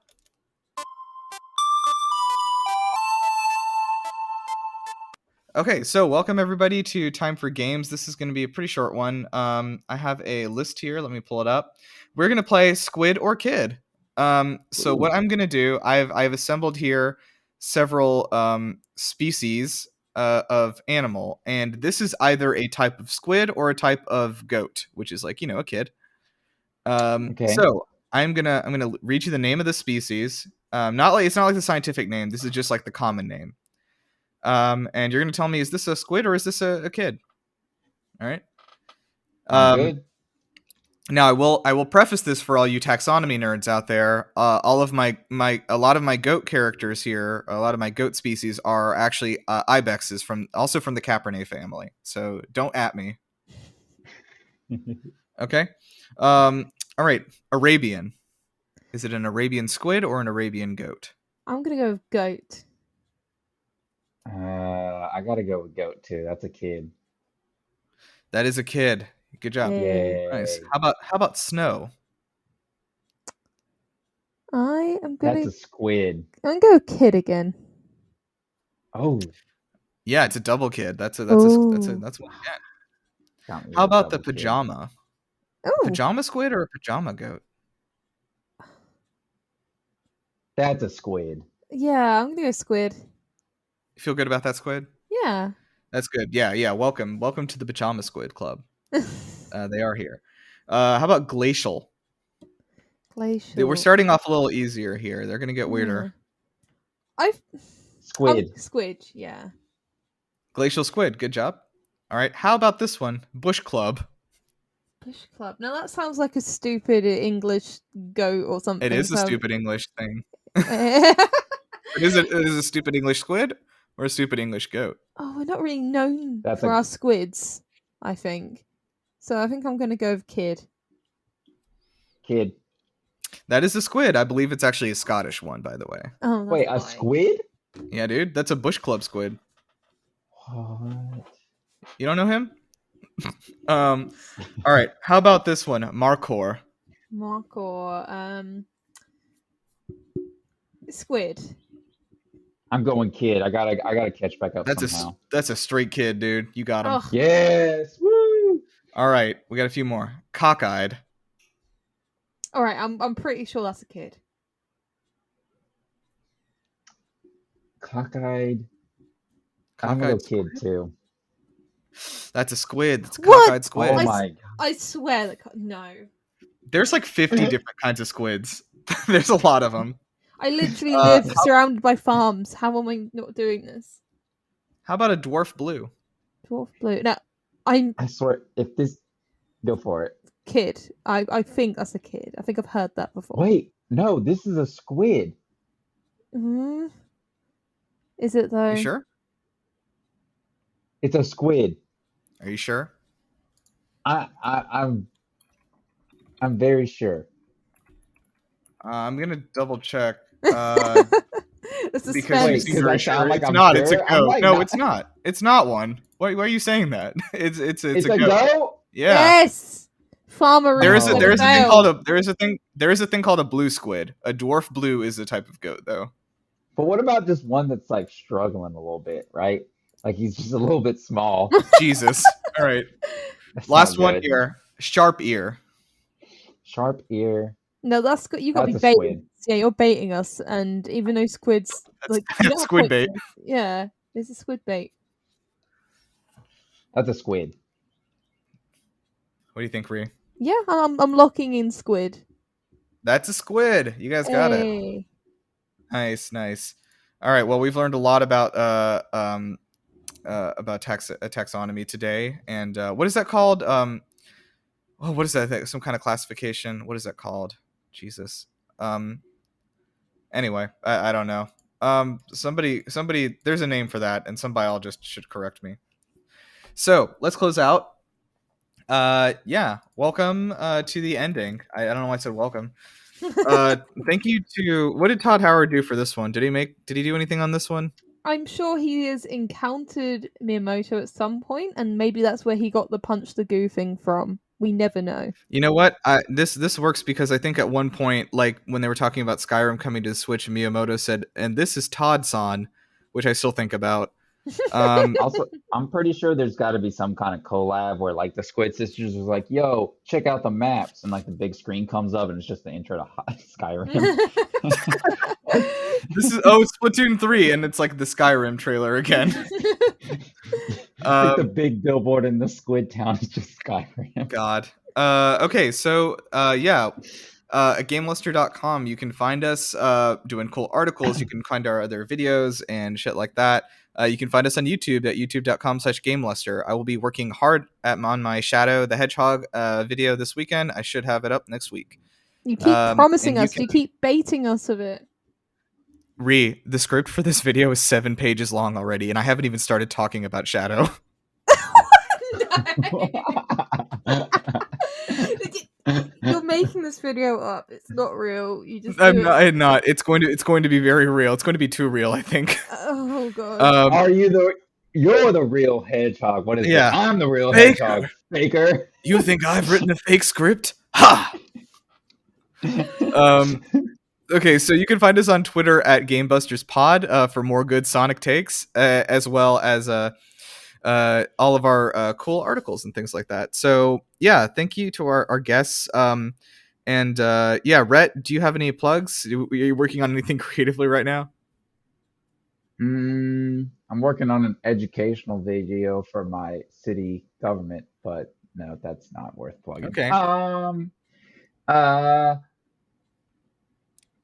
Okay, so welcome everybody to Time for Games. This is going to be a pretty short one. I have a list here. Let me pull it up. We're going to play Squid or Kid. So what I'm going to do, I've assembled here several species of animal, and this is either a type of squid or a type of goat, which is like, a kid. Okay. So I'm gonna read you the name of the species. It's not like the scientific name. This is just like the common name. And you're gonna tell me, is this a squid or is this a kid? All right. Good. Now I will preface this for all you taxonomy nerds out there. A lot of my goat characters here, a lot of my goat species are actually ibexes from the Capernet family. So don't at me. Okay. All right. Arabian. Is it an Arabian squid or an Arabian goat? I'm gonna go with goat. I gotta go with goat too. That's a kid. That is a kid. Good job. Yay. Nice. Yay. How about snow? I am That's gonna a squid. go with kid again. Oh, Yeah, it's a double kid. That's one. Ooh. That's one again. got me How with a about the double kid. pajama? Oh, Pajama squid or a pajama goat? That's a squid. yeah, I'm gonna go squid. You feel good about that squid? Yeah. That's good. Yeah. Welcome to the pajama squid club. They are here. How about glacial? Glacial. We're starting off a little easier here. They're gonna get weirder. I've Squid. squid. Yeah. Glacial squid. Good job. All right. How about this one? Bush club. Bush club. Now that sounds like a stupid English goat or something. It is a so- stupid English thing. oh, It is a stupid English squid or a stupid English goat. we're not really known That's for a- our squids, I think. So I think I'm gonna go with kid. Kid. That is a squid. I believe it's actually a Scottish one, by the way. Oh, that's Wait, a why. squid? Yeah, dude. That's a bush club squid. What? You don't know him? All right. How about this one? Markor. Markor. Squid. I'm going kid. I gotta catch back up somehow. That's a straight kid, dude. You got him. Ugh. Yes. Woo! All right. We got a few more. Cockeyed. All right, I'm pretty sure that's a kid. Cockeyed. I'm gonna go kid too. That's a squid. That's a What? cockeyed squid. Oh I my god. I swear that no. There's like 50 different kinds of squids. There's a lot of them. I literally live surrounded by farms. How am I not doing this? How about a dwarf blue? Dwarf blue. No, I'm I swear, if this, go for it. kid. I think that's a kid. I think I've heard that before. Wait, no, this is a squid. Hmm. Is it though? You sure? It's a squid. Are you sure? I'm very sure. I'm gonna double check. The Because suspense. you seem Wait, very does that sound sure. like It's I'm not. It's a sure? I'm goat. like No, not- it's not. It's not one. Why are you saying that? It's It's a a goat. goat? Yeah. Yes. Farmer. There is a Oh, there is a thing man. called a there is a thing called a blue squid. A dwarf blue is a type of goat, though. But what about just one that's like struggling a little bit, right? Like he's just a little bit small. Jesus. All right. That's Last not one good. here. Sharp ear. Sharp ear. No, that's good. You got to That's be a baiting. squid. Yeah, you're baiting us, and even though squids like you That's don't have squid points bait. for this. Yeah, it's a squid bait. That's a squid. What do you think, Ree? Yeah, I'm locking in squid. That's a squid. You guys got it. Hey. Nice. All right. Well, we've learned a lot about taxonomy today, and what is that called? What is that thing? Some kind of classification? What is that called? Jesus. Anyway, I don't know. Somebody. There's a name for that, and some biologist should correct me. So let's close out. Yeah. Welcome to the ending. I don't know why I said welcome. Thank you to what did Todd Howard do for this one? Did he do anything on this one? I'm sure he has encountered Miyamoto at some point, and maybe that's where he got the punch the goo thing from. We never know. You know what? This works because I think at one point, like when they were talking about Skyrim coming to the Switch, Miyamoto said, "And this is Todd-san," which I still think about. Also, I'm pretty sure there's got to be some kind of collab where like the Squid Sisters was like, "Yo, check out the maps," and like the big screen comes up and it's just the intro to Skyrim. This is it's Splatoon 3, and it's like the Skyrim trailer again. Like the big billboard in the Squid Town is just Skyrim. God. Okay, so yeah. At GameLuster.com, you can find us doing cool articles. You can find our other videos and shit like that. You can find us on YouTube at youtube.com/GameLuster. I will be working hard on my Shadow the Hedgehog video this weekend. I should have it up next week. You keep promising and us. You keep baiting us of it. Ree, the script for this video is 7 pages long already, and I haven't even started talking about Shadow. You're making this video up. It's not real. You just. I'm not. It's going to be very real. It's going to be too real, I think. Oh god. Are you you're the real hedgehog? What is Yeah. it? I'm the real Fake. hedgehog. Faker. You think I've written a fake script? Ha! Okay, so you can find us on Twitter at GameBustersPod for more good Sonic takes, as well as all of our cool articles and things like that. So yeah, thank you to our guests. And yeah, Rhett, do you have any plugs? Are you working on anything creatively right now? I'm working on an educational video for my city government, but no, that's not worth plugging. Okay. Uh,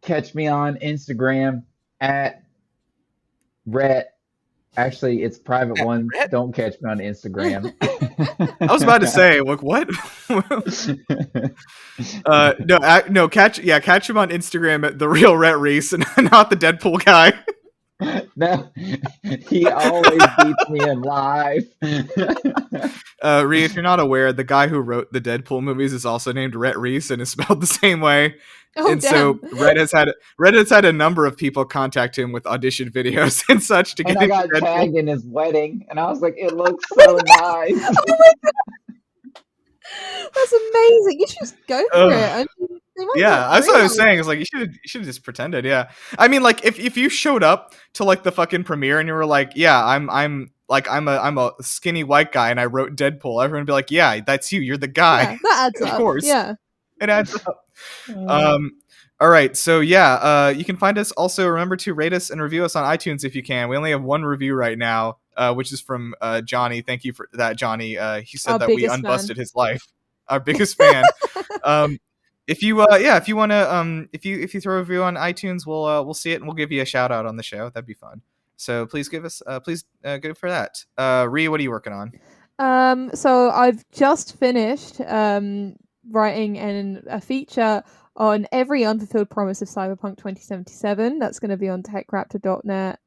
Catch me on Instagram at Rhett. Actually, it's private one. Rhett? Don't catch me on Instagram. I was about to say, like, what? No, catch him on Instagram at the real Rhett Reese and not the Deadpool guy. No, he always beats me in live. Rhea, if you're not aware, the guy who wrote the Deadpool movies is also named Rhett Reese and is spelled the same way. Oh, and damn. So Rhett has had a number of people contact him with audition videos and such to get And I got tagged in his wedding, and I was like, it looks so nice. Oh my God. That's amazing. You should just go for it. I mean, yeah, that's what I was saying. It's like you should have just pretended. Yeah, I mean, like if you showed up to like the fucking premiere and you were like, yeah, I'm a skinny white guy and I wrote Deadpool, everyone would be like, yeah, that's you. You're the guy. Yeah, that adds up. Of course. Yeah, it adds up. All right, so yeah, you can find us. Also, remember to rate us and review us on iTunes if you can. We only have one review right now, which is from Johnny. Thank you for that, Johnny. He said that we unbusted his life. Our biggest fan. If you want to, if you throw a review on iTunes, we'll see it and we'll give you a shout out on the show. That'd be fun. So please give us, go for that. Rhea, what are you working on? So I've just finished writing a feature on every unfulfilled promise of Cyberpunk 2077. That's going to be on techraptor.net.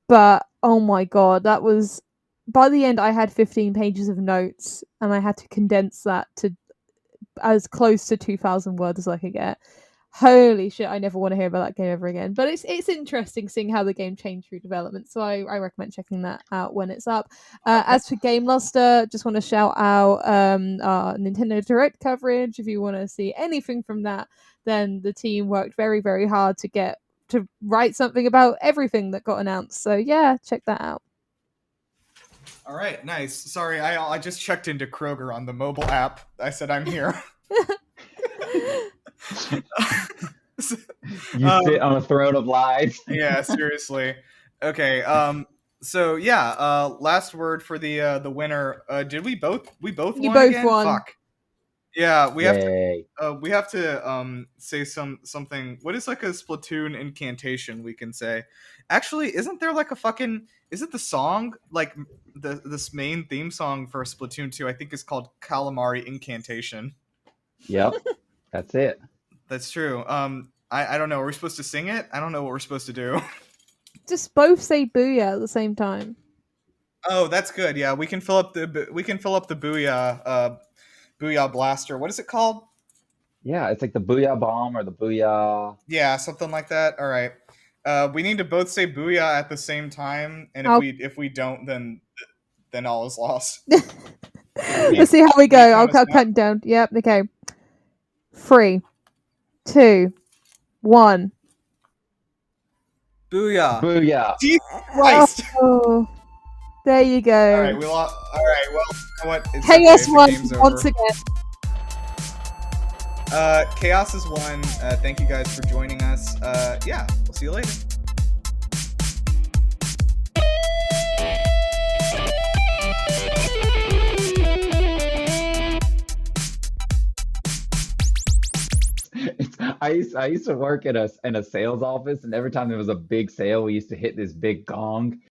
But oh my God, that was, by the end I had 15 pages of notes and I had to condense that to as close to 2,000 words as I could get. Holy shit, I never want to hear about that game ever again. But it's interesting seeing how the game changed through development, so I recommend checking that out when it's up. As for GameLuster, just want to shout out our Nintendo Direct coverage. If you want to see anything from that, then the team worked very, very hard to write something about everything that got announced. So yeah, check that out. All right, nice. Sorry, I just checked into Kroger on the mobile app. I said I'm here. You sit on a throne of lies. Yeah, seriously. Okay. So yeah. Last word for the winner. Did we both? We both you won both again? won. Fuck. Yeah, we have Yay. to. We have to say something. What is like a Splatoon incantation we can say? Actually, isn't there like a fucking? Isn't the song like this main theme song for Splatoon 2? I think is called Calamari Incantation. Yep, that's it. That's true. I don't know. Are we supposed to sing it? I don't know what we're supposed to do. Just both say booyah at the same time. Oh, that's good. Yeah, we can fill up the booyah booyah blaster. What is it called? Yeah, it's like the booyah bomb or the booyah. Yeah, something like that. All right. We need to both say booyah at the same time, and if we don't, then all is lost. Let's see how we go. I'll count down. Yep. Okay. 3, 2, 1. Booyah! Booyah! Jesus Christ! Oh, there you go. All right, all right. Well, you know what? It's Chaos okay, won the game's once over. again. Chaos is won. Thank you guys for joining us. Yeah, we'll see you later. I used to work in a sales office, and every time there was a big sale, we used to hit this big gong,